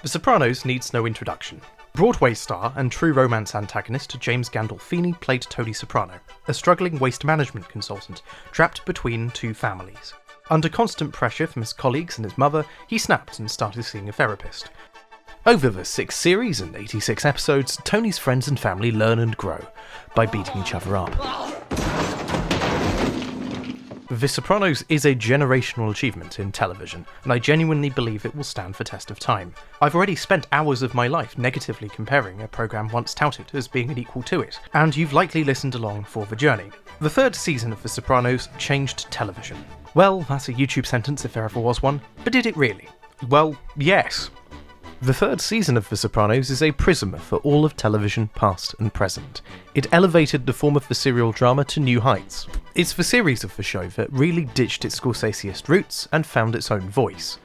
The Sopranos needs no introduction. Broadway star and true romance antagonist James Gandolfini played Tony Soprano, a struggling waste management consultant trapped between two families. Under constant pressure from his colleagues and his mother, he snapped and started seeing a therapist. Over the 6 series and 86 episodes, Tony's friends and family learn and grow by beating each other up. The Sopranos is a generational achievement in television, and I genuinely believe it will stand the test of time. I've already spent hours of my life negatively comparing a programme once touted as being an equal to it, and you've likely listened along for the journey. The 3rd season of The Sopranos changed television. Well, that's a YouTube sentence if there ever was one, but did it really? Well, yes. The 3rd season of The Sopranos is a prism for all of television, past and present. It elevated the form of the serial drama to new heights. It's the series of the show that really ditched its Scorseseist roots and found its own voice.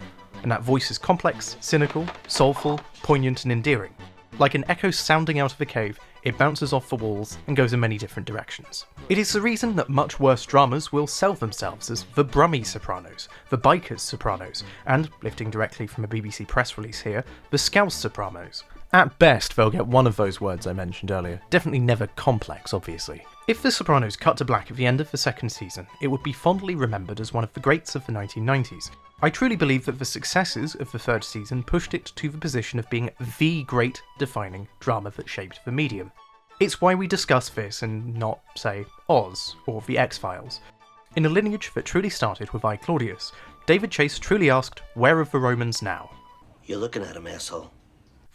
And that voice is complex, cynical, soulful, poignant and endearing. Like an echo sounding out of a cave, it bounces off the walls and goes in many different directions. It is the reason that much worse dramas will sell themselves as the Brummy Sopranos, the Bikers Sopranos, and, lifting directly from a BBC press release here, the Scouse Sopranos. At best, they'll get one of those words I mentioned earlier, definitely never complex, obviously. If The Sopranos cut to black at the end of the 2nd season, it would be fondly remembered as one of the greats of the 1990s. I truly believe that the successes of the 3rd season pushed it to the position of being the great defining drama that shaped the medium. It's why we discuss this and not, say, Oz or The X-Files. In a lineage that truly started with Claudius, David Chase truly asked, "Where are the Romans now?" You're looking at him, asshole.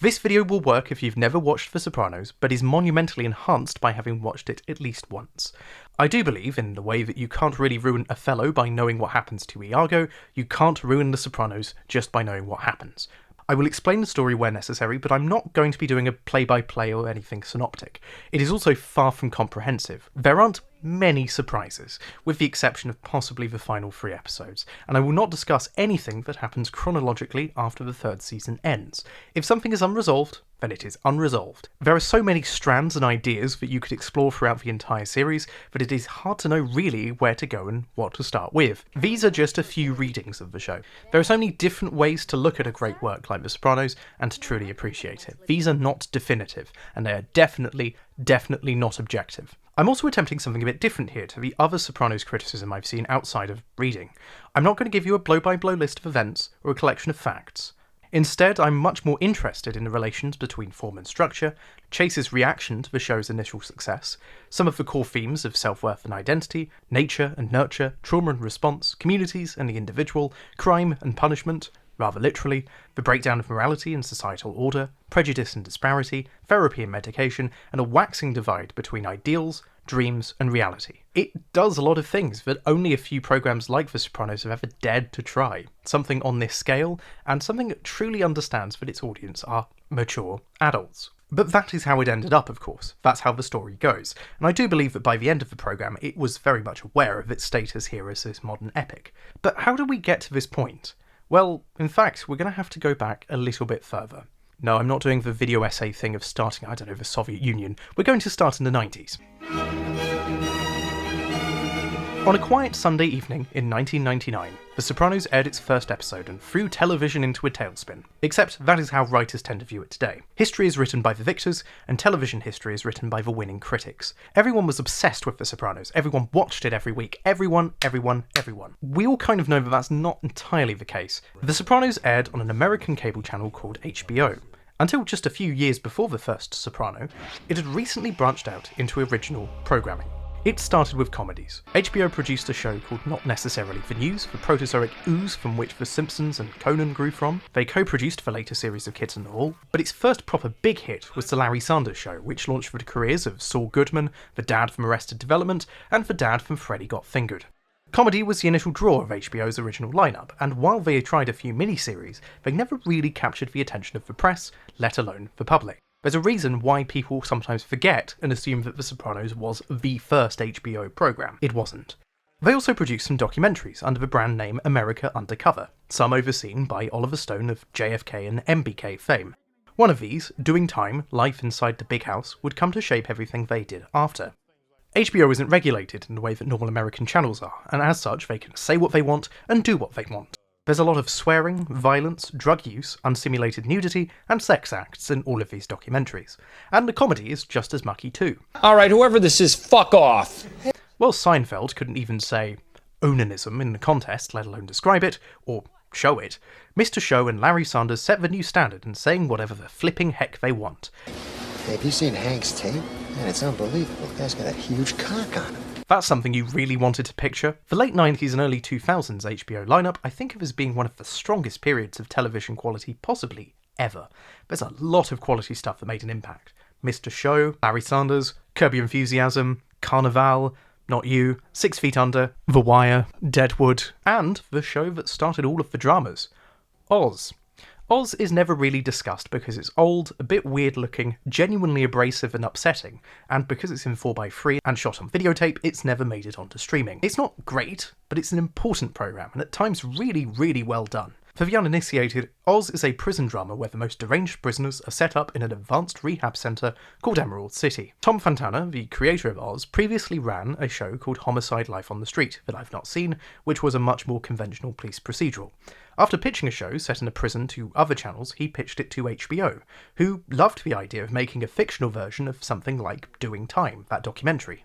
This video will work if you've never watched The Sopranos, but is monumentally enhanced by having watched it at least once. I do believe, in the way that you can't really ruin Othello by knowing what happens to Iago, you can't ruin The Sopranos just by knowing what happens. I will explain the story where necessary, but I'm not going to be doing a play-by-play or anything synoptic. It is also far from comprehensive. There aren't many surprises, with the exception of possibly the final 3 episodes, and I will not discuss anything that happens chronologically after the 3rd season ends. If something is unresolved, then it is unresolved. There are so many strands and ideas that you could explore throughout the entire series that it is hard to know really where to go and what to start with. These are just a few readings of the show. There are so many different ways to look at a great work like The Sopranos and to truly appreciate it. These are not definitive, and they are definitely not objective. I'm also attempting something a bit different here to the other Sopranos criticism I've seen outside of reading. I'm not going to give you a blow-by-blow list of events or a collection of facts. Instead, I'm much more interested in the relations between form and structure, Chase's reaction to the show's initial success, some of the core themes of self-worth and identity, nature and nurture, trauma and response, communities and the individual, crime and punishment, rather literally, the breakdown of morality and societal order, prejudice and disparity, therapy and medication, and a waxing divide between ideals, dreams, and reality. It does a lot of things that only a few programs like The Sopranos have ever dared to try. Something on this scale, and something that truly understands that its audience are mature adults. But that is how it ended up, of course. That's how the story goes. And I do believe that by the end of the programme, it was very much aware of its status here as this modern epic. But how do we get to this point? Well, in fact, we're going to have to go back a little bit further. No, I'm not doing the video essay thing of starting, the Soviet Union. We're going to start in the 90s. On a quiet Sunday evening in 1999, The Sopranos aired its first episode and threw television into a tailspin. Except that is how writers tend to view it today. History is written by the victors, and television history is written by the winning critics. Everyone was obsessed with The Sopranos, everyone watched it every week, everyone. We all kind of know that that's not entirely the case. The Sopranos aired on an American cable channel called HBO. Until just a few years before the first Soprano, it had recently branched out into original programming. It started with comedies. HBO produced a show called Not Necessarily the News, the protozoic ooze from which The Simpsons and Conan grew from. They co-produced the later series of Kids in the Hall, but its first proper big hit was The Larry Sanders Show, which launched the careers of Saul Goodman, the dad from Arrested Development, and the dad from Freddy Got Fingered. Comedy was the initial draw of HBO's original lineup, and while they had tried a few miniseries, they never really captured the attention of the press, let alone the public. There's a reason why people sometimes forget and assume that The Sopranos was the first HBO programme. It wasn't. They also produced some documentaries under the brand name America Undercover, some overseen by Oliver Stone of JFK and MBK fame. One of these, Doing Time, Life Inside the Big House, would come to shape everything they did after. HBO isn't regulated in the way that normal American channels are, and as such they can say what they want and do what they want. There's a lot of swearing, violence, drug use, unsimulated nudity, and sex acts in all of these documentaries. And the comedy is just as mucky too. Alright, whoever this is, fuck off! Well, Seinfeld couldn't even say onanism in the contest, let alone describe it, or show it. Mr. Show and Larry Sanders set the new standard in saying whatever the flipping heck they want. Hey, have you seen Hank's tape? Man, it's unbelievable. The guy's got a huge cock on him. That's something you really wanted to picture. The late 90s and early 2000s HBO lineup I think of as being one of the strongest periods of television quality possibly ever. There's a lot of quality stuff that made an impact. Mr. Show, Larry Sanders, Curb Your Enthusiasm, Carnival, Not You, 6 Feet Under, The Wire, Deadwood, and the show that started all of the dramas, Oz. Oz is never really discussed because it's old, a bit weird looking, genuinely abrasive and upsetting, and because it's in 4x3 and shot on videotape, it's never made it onto streaming. It's not great, but it's an important programme, and at times really, really well done. For the uninitiated, Oz is a prison drama where the most deranged prisoners are set up in an advanced rehab centre called Emerald City. Tom Fontana, the creator of Oz, previously ran a show called Homicide: Life on the Street that I've not seen, which was a much more conventional police procedural. After pitching a show set in a prison to other channels, he pitched it to HBO, who loved the idea of making a fictional version of something like Doing Time, that documentary.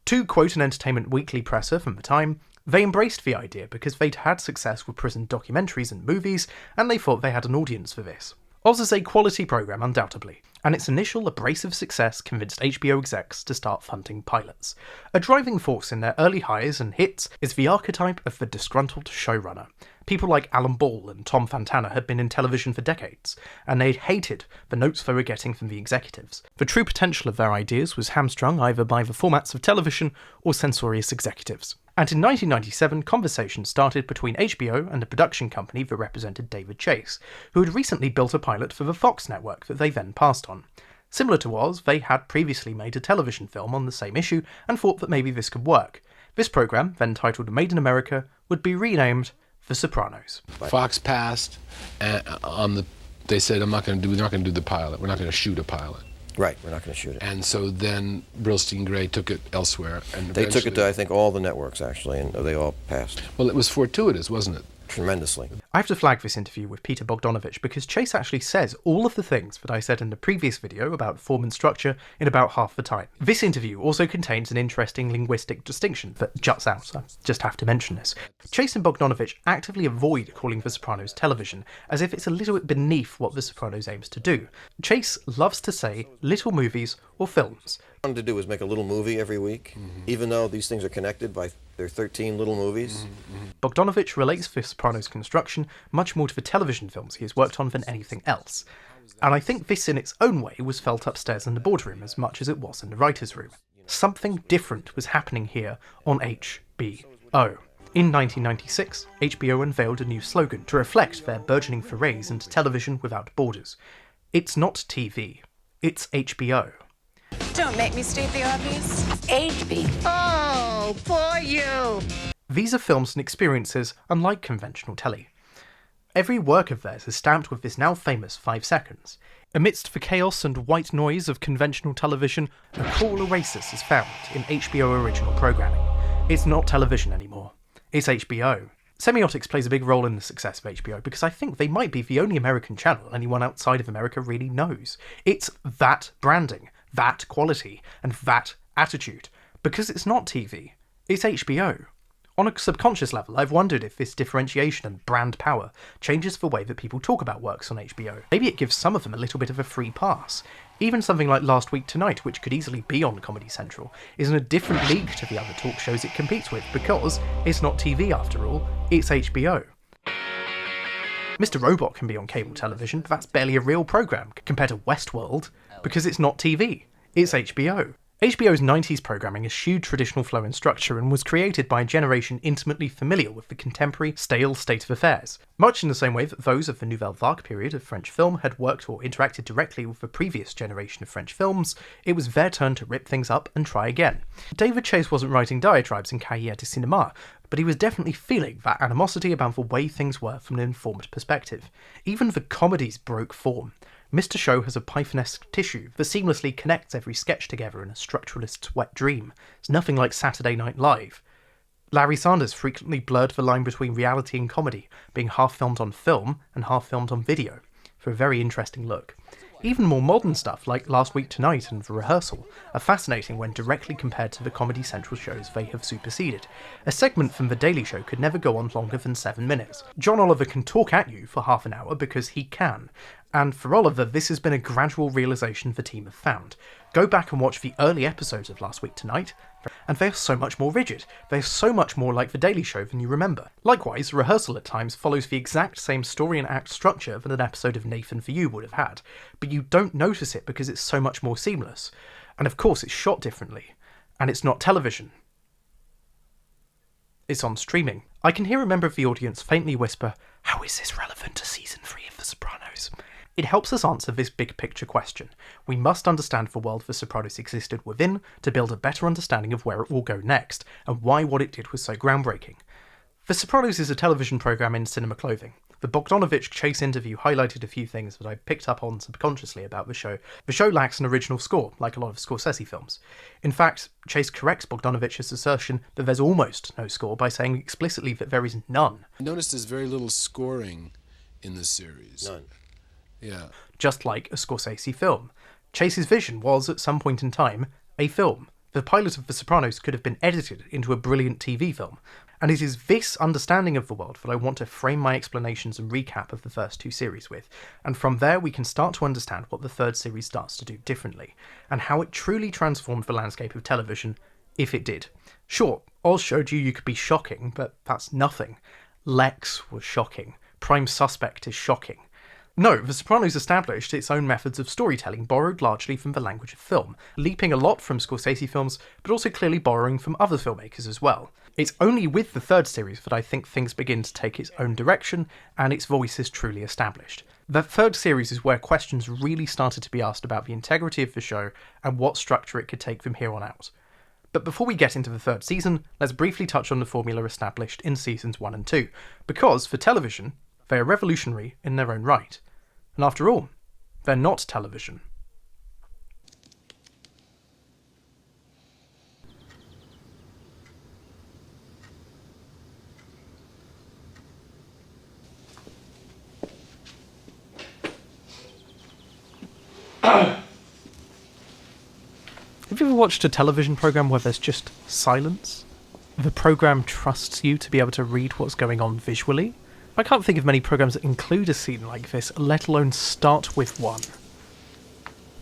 To quote an Entertainment Weekly presser from the time, they embraced the idea because they'd had success with prison documentaries and movies, and they thought they had an audience for this. Oz is a quality programme undoubtedly, and its initial abrasive success convinced HBO execs to start funding pilots. A driving force in their early highs and hits is the archetype of the disgruntled showrunner. People like Alan Ball and Tom Fontana had been in television for decades, and they'd hated the notes they were getting from the executives. The true potential of their ideas was hamstrung either by the formats of television or censorious executives. And in 1997, conversations started between HBO and a production company that represented David Chase, who had recently built a pilot for the Fox network that they then passed on. Similar to Oz, they had previously made a television film on the same issue and thought that maybe this could work. This programme, then titled Made in America, would be renamed The Sopranos. Fox passed they said, we're not going to do the pilot. We're not going to shoot a pilot. Right, we're not going to shoot it. And so then Brillstein Gray took it elsewhere. And they took it to, I think, all the networks, actually, and they all passed. Well, it was fortuitous, wasn't it? Tremendously. I have to flag this interview with Peter Bogdanovich because Chase actually says all of the things that I said in the previous video about form and structure in about half the time. This interview also contains an interesting linguistic distinction that juts out, so I just have to mention this. Chase and Bogdanovich actively avoid calling The Sopranos television, as if it's a little bit beneath what The Sopranos aims to do. Chase loves to say little movies or films. What I wanted to do was make a little movie every week, even though these things are connected by their 13 little movies. Bogdanovich relates The Sopranos' construction much more to the television films he has worked on than anything else. And I think this in its own way was felt upstairs in the boardroom as much as it was in the writer's room. Something different was happening here on HBO. In 1996, HBO unveiled a new slogan to reflect their burgeoning forays into television without borders. It's not TV, it's HBO. Don't make me state the obvious. HB. Oh, poor you. These are films and experiences unlike conventional telly. Every work of theirs is stamped with this now famous 5 seconds. Amidst the chaos and white noise of conventional television, a cool oasis is found in HBO original programming. It's not television anymore. It's HBO. Semiotics plays a big role in the success of HBO because I think they might be the only American channel anyone outside of America really knows. It's that branding, that quality, and that attitude. Because it's not TV, it's HBO. On a subconscious level, I've wondered if this differentiation and brand power changes the way that people talk about works on HBO. Maybe it gives some of them a little bit of a free pass. Even something like Last Week Tonight, which could easily be on Comedy Central, is in a different league to the other talk shows it competes with because it's not TV after all, it's HBO. Mr. Robot can be on cable television, but that's barely a real programme compared to Westworld, because it's not TV, it's HBO. HBO's 90s programming eschewed traditional flow and structure and was created by a generation intimately familiar with the contemporary, stale state of affairs. Much in the same way that those of the Nouvelle Vague period of French film had worked or interacted directly with the previous generation of French films, it was their turn to rip things up and try again. David Chase wasn't writing diatribes in Cahiers de Cinéma, but he was definitely feeling that animosity about the way things were from an informed perspective. Even the comedies broke form. Mr. Show has a Pythonesque tissue that seamlessly connects every sketch together in a structuralist's wet dream. It's nothing like Saturday Night Live. Larry Sanders frequently blurred the line between reality and comedy, being half filmed on film and half filmed on video, for a very interesting look. Even more modern stuff like Last Week Tonight and The Rehearsal are fascinating when directly compared to the Comedy Central shows they have superseded. A segment from The Daily Show could never go on longer than 7 minutes. John Oliver can talk at you for half an hour because he can. And for Oliver, this has been a gradual realisation the team have found. Go back and watch the early episodes of Last Week Tonight, and they are so much more rigid. They are so much more like The Daily Show than you remember. Likewise, Rehearsal at times follows the exact same story and act structure that an episode of Nathan For You would have had, but you don't notice it because it's so much more seamless. And of course it's shot differently. And it's not television. It's on streaming. I can hear a member of the audience faintly whisper, "How is this relevant to season 3 of The Sopranos?" It helps us answer this big picture question. We must understand the world The Sopranos existed within to build a better understanding of where it will go next, and why what it did was so groundbreaking. The Sopranos is a television programme in cinema clothing. The Bogdanovich Chase interview highlighted a few things that I picked up on subconsciously about the show. The show lacks an original score, like a lot of Scorsese films. In fact, Chase corrects Bogdanovich's assertion that there's almost no score by saying explicitly that there is none. Notice there's very little scoring in the series. None. Yeah. Just like a Scorsese film. Chase's vision was, at some point in time, a film. The pilot of The Sopranos could have been edited into a brilliant TV film. And it is this understanding of the world that I want to frame my explanations and recap of the first 2 series with, and from there we can start to understand what the 3rd series starts to do differently, and how it truly transformed the landscape of television, if it did. Sure, Oz showed you could be shocking, but that's nothing. Lex was shocking. Prime Suspect is shocking. No, The Sopranos established its own methods of storytelling borrowed largely from the language of film, leaping a lot from Scorsese films, but also clearly borrowing from other filmmakers as well. It's only with the 3rd series that I think things begin to take its own direction, and its voice is truly established. The 3rd series is where questions really started to be asked about the integrity of the show, and what structure it could take from here on out. But before we get into the 3rd season, let's briefly touch on the formula established in seasons 1 and 2, because, for television, they are revolutionary in their own right. And after all, they're not television. Have you ever watched a television programme where there's just silence? The programme trusts you to be able to read what's going on visually? I can't think of many programmes that include a scene like this, let alone start with one.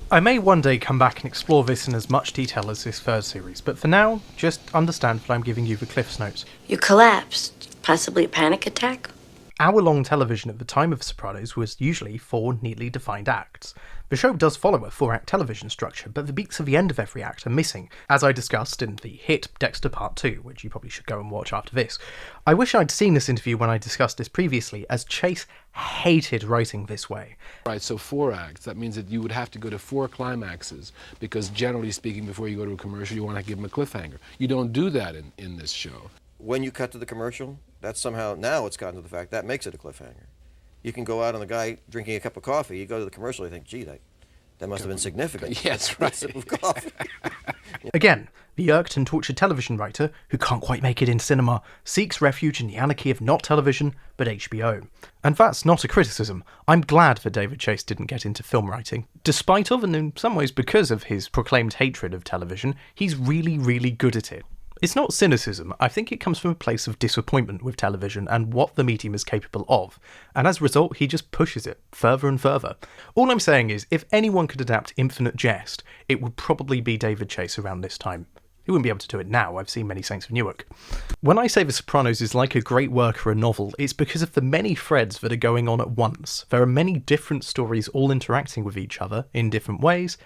I may one day come back and explore this in as much detail as this 3rd series, but for now, just understand that I'm giving you the Cliff's Notes. You collapsed. Possibly a panic attack? Hour-long television at the time of Sopranos was usually 4 neatly defined acts. The show does follow a 4-act television structure, but the beats at the end of every act are missing, as I discussed in the hit Dexter Part 2, which you probably should go and watch after this. I wish I'd seen this interview when I discussed this previously, as Chase hated writing this way. Right, so 4 acts. That means that you would have to go to 4 climaxes, because generally speaking, before you go to a commercial, you want to give them a cliffhanger. You don't do that in this show. When you cut to the commercial, that's somehow, now it's gotten to the fact, that makes it a cliffhanger. You can go out on the guy drinking a cup of coffee, you go to the commercial, you think, gee, that must have been significant. Yes, right. A sip of coffee. Again, the irked and tortured television writer, who can't quite make it in cinema, seeks refuge in the anarchy of not television, but HBO. And that's not a criticism. I'm glad that David Chase didn't get into film writing. Despite of, and in some ways because of his proclaimed hatred of television, he's really, really good at it. It's not cynicism. I think it comes from a place of disappointment with television and what the medium is capable of, and as a result, he just pushes it further and further. All I'm saying is, if anyone could adapt Infinite Jest, it would probably be David Chase around this time. He wouldn't be able to do it now, I've seen Many Saints of Newark. When I say The Sopranos is like a great work or a novel, it's because of the many threads that are going on at once. There are many different stories all interacting with each other in different ways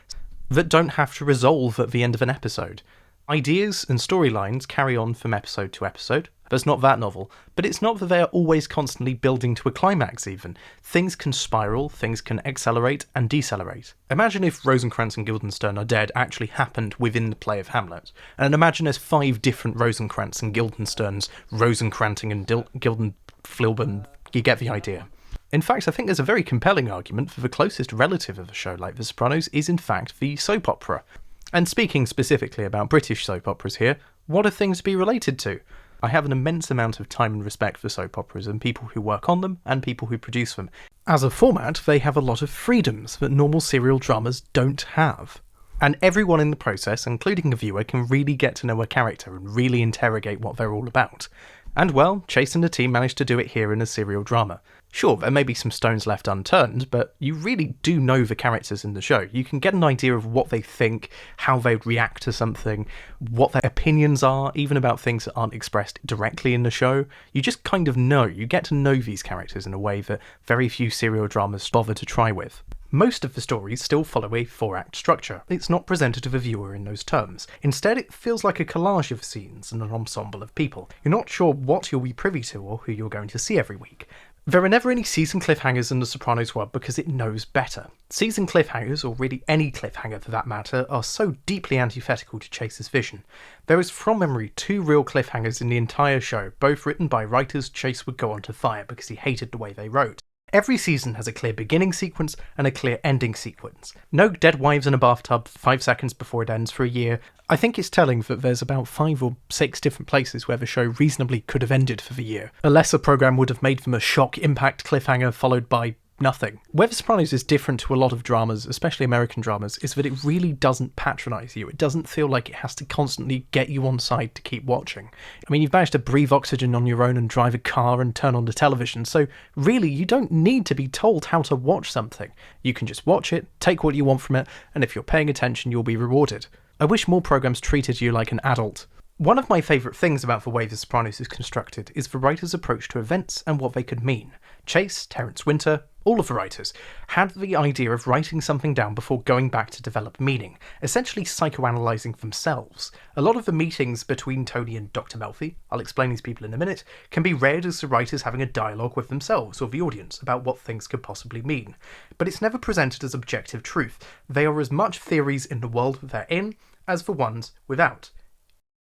that don't have to resolve at the end of an episode. Ideas and storylines carry on from episode to episode. That's not that novel, but it's not that they are always constantly building to a climax even. Things can spiral, things can accelerate and decelerate. Imagine if Rosencrantz and Guildenstern are dead actually happened within the play of Hamlet. And imagine there's 5 different Rosencrantz and Guildensterns, Rosencranting and Gildenflilben. You get the idea. In fact, I think there's a very compelling argument for the closest relative of a show like The Sopranos is in fact the soap opera. And speaking specifically about British soap operas here, what are things to be related to? I have an immense amount of time and respect for soap operas and people who work on them and people who produce them. As a format, they have a lot of freedoms that normal serial dramas don't have. And everyone in the process, including a viewer, can really get to know a character and really interrogate what they're all about. And well, Chase and the team managed to do it here in a serial drama. Sure, there may be some stones left unturned, but you really do know the characters in the show. You can get an idea of what they think, how they react to something, what their opinions are, even about things that aren't expressed directly in the show. You just kind of know. You get to know these characters in a way that very few serial dramas bother to try with. Most of the stories still follow a 4-act structure. It's not presented to the viewer in those terms. Instead, it feels like a collage of scenes and an ensemble of people. You're not sure what you'll be privy to or who you're going to see every week. There are never any season cliffhangers in the Sopranos world because it knows better. Season cliffhangers, or really any cliffhanger for that matter, are so deeply antithetical to Chase's vision. There is from memory 2 real cliffhangers in the entire show, both written by writers Chase would go on to fire because he hated the way they wrote. Every season has a clear beginning sequence and a clear ending sequence. No dead wives in a bathtub 5 seconds before it ends for a year. I think it's telling that there's about 5 or 6 different places where the show reasonably could have ended for the year. A lesser programme would have made them a shock impact cliffhanger followed by nothing. Where The Sopranos is different to a lot of dramas, especially American dramas, is that it really doesn't patronise you. It doesn't feel like it has to constantly get you on side to keep watching. I mean, you've managed to breathe oxygen on your own and drive a car and turn on the television, so really you don't need to be told how to watch something. You can just watch it, take what you want from it, and if you're paying attention, you'll be rewarded. I wish more programmes treated you like an adult. One of my favourite things about the way The Sopranos is constructed is the writers' approach to events and what they could mean. Chase, Terence Winter, all of the writers, had the idea of writing something down before going back to develop meaning, essentially psychoanalyzing themselves. A lot of the meetings between Tony and Dr. Melfi, I'll explain these people in a minute, can be read as the writers having a dialogue with themselves or the audience about what things could possibly mean. But it's never presented as objective truth. They are as much theories in the world that they're in as the ones without.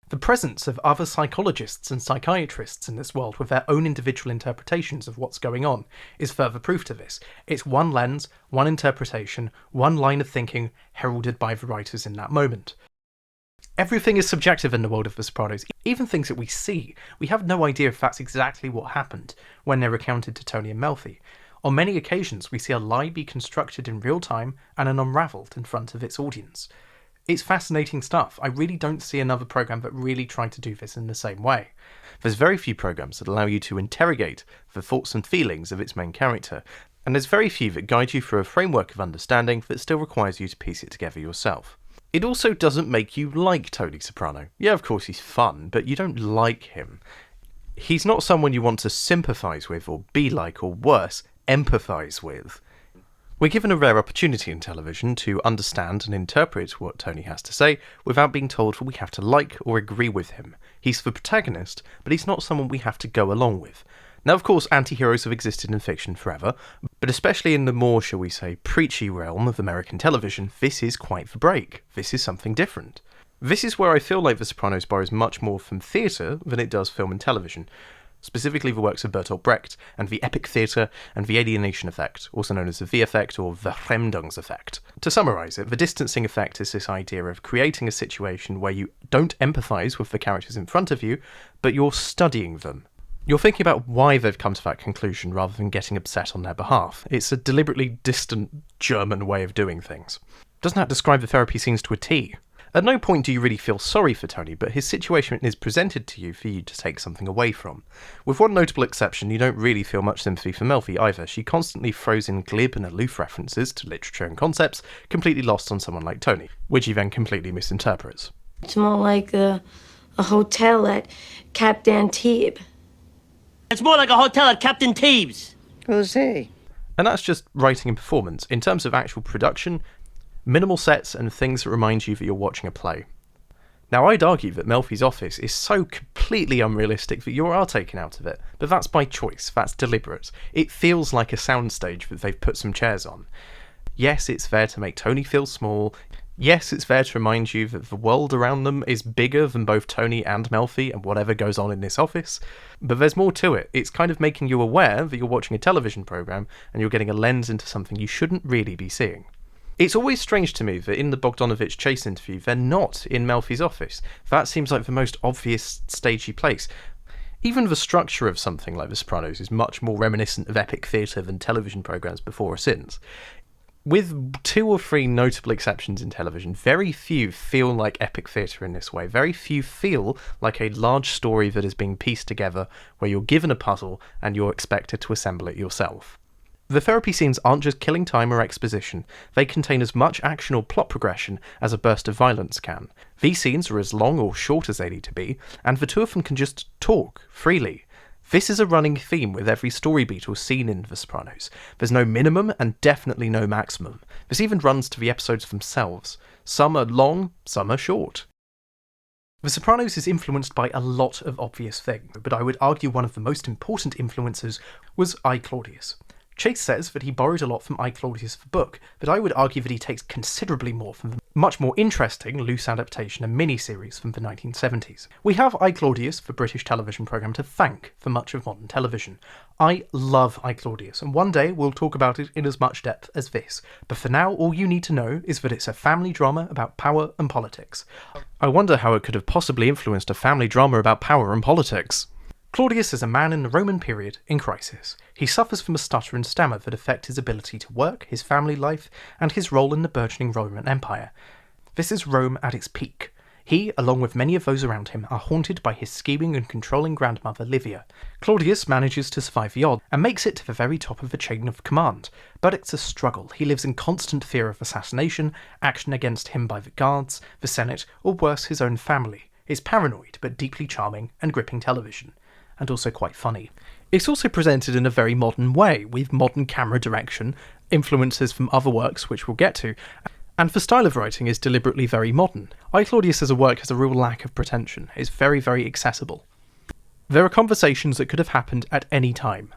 The presence of other psychologists and psychiatrists in this world with their own individual interpretations of what's going on is further proof to this. It's one lens, one interpretation, one line of thinking heralded by the writers in that moment. Everything is subjective in the world of The Sopranos, even things that we see. We have no idea if that's exactly what happened when they're recounted to Tony and Melfi. On many occasions, we see a lie be constructed in real time and then unravelled in front of its audience. It's fascinating stuff. I really don't see another programme that really tried to do this in the same way. There's very few programmes that allow you to interrogate the thoughts and feelings of its main character, and there's very few that guide you through a framework of understanding that still requires you to piece it together yourself. It also doesn't make you like Tony Soprano. Yeah, of course he's fun, but you don't like him. He's not someone you want to sympathise with or be like, or worse, empathise with. We're given a rare opportunity in television to understand and interpret what Tony has to say without being told that we have to like or agree with him. He's the protagonist, but he's not someone we have to go along with. Now, of course, anti-heroes have existed in fiction forever, but especially in the more, shall we say, preachy realm of American television, this is quite the break. This is something different. This is where I feel like The Sopranos borrows much more from theatre than it does film and television. Specifically the works of Bertolt Brecht, and the epic theatre, and the alienation effect, also known as the V-effect or Verfremdungseffekt. To summarise it, the distancing effect is this idea of creating a situation where you don't empathise with the characters in front of you, but you're studying them. You're thinking about why they've come to that conclusion rather than getting upset on their behalf. It's a deliberately distant German way of doing things. Doesn't that describe the therapy scenes to a T? At no point do you really feel sorry for Tony, but his situation is presented to you for you to take something away from. With one notable exception, you don't really feel much sympathy for Melfi either. She constantly throws in glib and aloof references to literature and concepts, completely lost on someone like Tony, which he then completely misinterprets. It's more like a hotel at Cap d'Antibes. It's more like a hotel at Captain Teebs. Who's he? And that's just writing and performance. In terms of actual production, minimal sets and things that remind you that you're watching a play. Now, I'd argue that Melfi's office is so completely unrealistic that you are taken out of it, but that's by choice, that's deliberate. It feels like a soundstage that they've put some chairs on. Yes, it's there to make Tony feel small. Yes, it's there to remind you that the world around them is bigger than both Tony and Melfi and whatever goes on in this office. But there's more to it. It's kind of making you aware that you're watching a television programme and you're getting a lens into something you shouldn't really be seeing. It's always strange to me that in the Bogdanovich Chase interview, they're not in Melfi's office. That seems like the most obvious stagey place. Even the structure of something like The Sopranos is much more reminiscent of epic theatre than television programmes before or since. With 2 or 3 notable exceptions in television, very few feel like epic theatre in this way. Very few feel like a large story that is being pieced together, where you're given a puzzle and you're expected to assemble it yourself. The therapy scenes aren't just killing time or exposition, they contain as much action or plot progression as a burst of violence can. These scenes are as long or short as they need to be, and the 2 of them can just talk freely. This is a running theme with every story beat or scene in The Sopranos. There's no minimum and definitely no maximum. This even runs to the episodes themselves. Some are long, some are short. The Sopranos is influenced by a lot of obvious things, but I would argue one of the most important influences was I, Claudius. Chase says that he borrowed a lot from I, Claudius the book, but I would argue that he takes considerably more from the much more interesting loose adaptation and miniseries from the 1970s. We have I, Claudius, the British television programme, to thank for much of modern television. I love I, Claudius, and one day we'll talk about it in as much depth as this, but for now all you need to know is that it's a family drama about power and politics. I wonder how it could have possibly influenced a family drama about power and politics. Claudius is a man in the Roman period in crisis. He suffers from a stutter and stammer that affect his ability to work, his family life, and his role in the burgeoning Roman Empire. This is Rome at its peak. He, along with many of those around him, are haunted by his scheming and controlling grandmother Livia. Claudius manages to survive the odds and makes it to the very top of the chain of command, but it's a struggle. He lives in constant fear of assassination, action against him by the guards, the Senate, or worse, his own family. It's paranoid, but deeply charming and gripping television. And also quite funny. It's also presented in a very modern way, with modern camera direction, influences from other works which we'll get to, and the style of writing is deliberately very modern. I, Claudius as a work has a real lack of pretension. It's very, very accessible. There are conversations that could have happened at any time.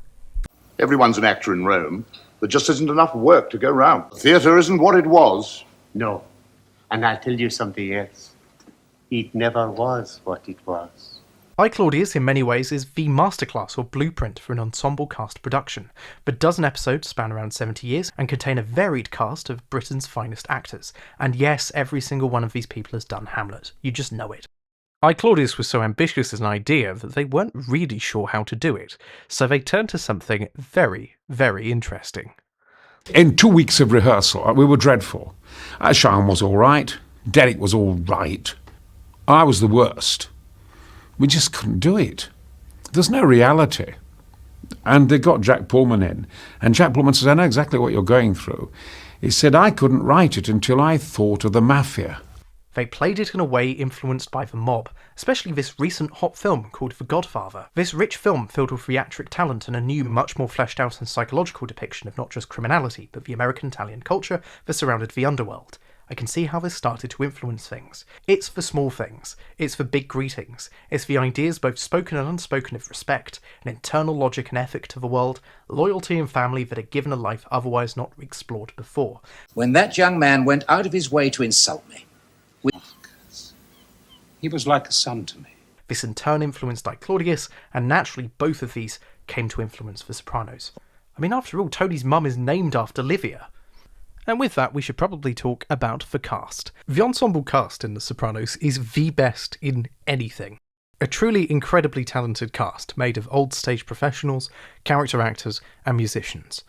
Everyone's an actor in Rome. There just isn't enough work to go round. Theatre isn't what it was. No. And I'll tell you something else. It never was what it was. I, Claudius, in many ways, is the masterclass or blueprint for an ensemble cast production. The dozen episodes span around 70 years and contain a varied cast of Britain's finest actors. And yes, every single one of these people has done Hamlet. You just know it. I, Claudius was so ambitious as an idea that they weren't really sure how to do it, so they turned to something very, very interesting. In 2 weeks of rehearsal, we were dreadful. Sean was all right. Derek was all right. I was the worst. We just couldn't do it. There's no reality. And they got Jack Pullman in. And Jack Pullman says, I know exactly what you're going through. He said, I couldn't write it until I thought of the mafia. They played it in a way influenced by the mob, especially this recent hot film called The Godfather. This rich film filled with theatric talent and a new, much more fleshed out and psychological depiction of not just criminality, but the American Italian culture that surrounded the underworld. I can see how this started to influence things. It's the small things. It's the big greetings. It's the ideas both spoken and unspoken of respect, an internal logic and ethic to the world, loyalty and family that are given a life otherwise not explored before. When that young man went out of his way to insult me. He was like a son to me. This in turn influenced I, Claudius, and naturally both of these came to influence The Sopranos. I mean, after all, Tony's mum is named after Livia. And with that, we should probably talk about the cast. The ensemble cast in The Sopranos is the best in anything. A truly incredibly talented cast, made of old stage professionals, character actors, and musicians.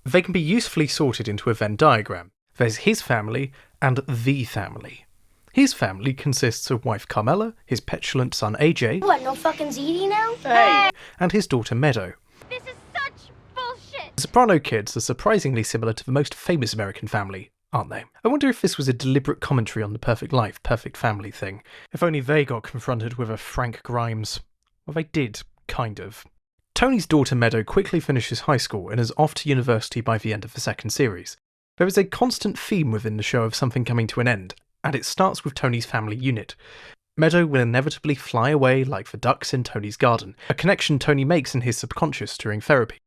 They can be usefully sorted into a Venn diagram. There's his family and the family. His family consists of wife Carmela, his petulant son AJ, What, no fucking ZD now? Hey! and his daughter Meadow. This is such bullshit. The Soprano kids are surprisingly similar to the most famous American family, aren't they? I wonder if this was a deliberate commentary on the perfect life, perfect family thing. If only they got confronted with a Frank Grimes. Well, they did, kind of. Tony's daughter Meadow quickly finishes high school and is off to university by the end of the second series. There is a constant theme within the show of something coming to an end, and it starts with Tony's family unit. Meadow will inevitably fly away like the ducks in Tony's garden, a connection Tony makes in his subconscious during therapy.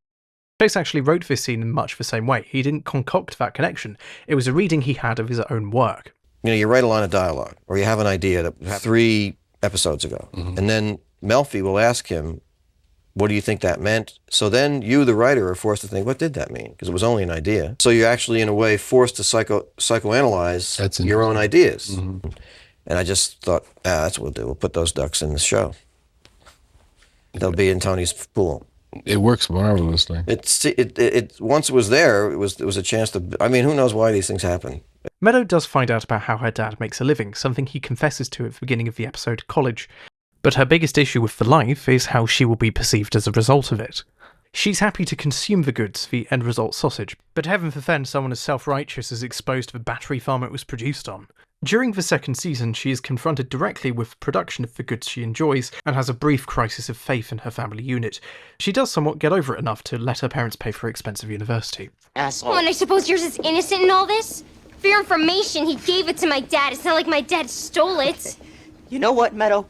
Chase actually wrote this scene in much the same way. He didn't concoct that connection. It was a reading he had of his own work. You know, you write a line of dialogue, or you have an idea that happened 3 episodes ago, and then Melfi will ask him, what do you think that meant? So then you, the writer, are forced to think, what did that mean? Because it was only an idea. So you're actually, in a way, forced to psychoanalyze your own ideas. And I just thought, that's what we'll do. We'll put those ducks in the show. they'll be in Tony's pool. It works marvelously. It once it was there, it was a chance to. I mean, who knows why these things happen? Meadow does find out about how her dad makes a living, something he confesses to at the beginning of the episode College. But her biggest issue with the life is how she will be perceived as a result of it. She's happy to consume the goods, the end result sausage, but heaven forfend someone as self-righteous as exposed the battery farm it was produced on. During the second season, she is confronted directly with the production of the goods she enjoys and has a brief crisis of faith in her family unit. She does somewhat get over it enough to let her parents pay for expensive university. Asshole. Oh, and I suppose yours is innocent in all this? For your information, he gave it to my dad. It's not like my dad stole it. You know what, Meadow?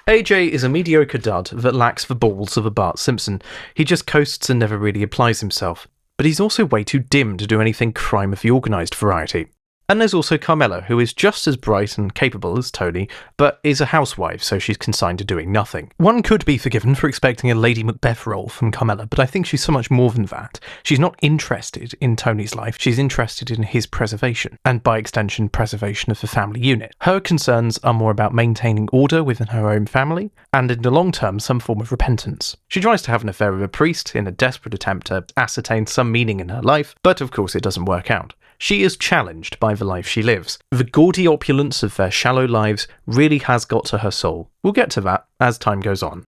AJ is a mediocre dud that lacks the balls of a Bart Simpson. He just coasts and never really applies himself. But he's also way too dim to do anything crime of the organised variety. And there's also Carmela, who is just as bright and capable as Tony, but is a housewife, so she's consigned to doing nothing. One could be forgiven for expecting a Lady Macbeth role from Carmela, but I think she's so much more than that. She's not interested in Tony's life, she's interested in his preservation, and by extension, preservation of the family unit. Her concerns are more about maintaining order within her own family, and in the long term, some form of repentance. She tries to have an affair with a priest in a desperate attempt to ascertain some meaning in her life, but of course it doesn't work out. She is challenged by the life she lives. The gaudy opulence of their shallow lives really has got to her soul. We'll get to that as time goes on.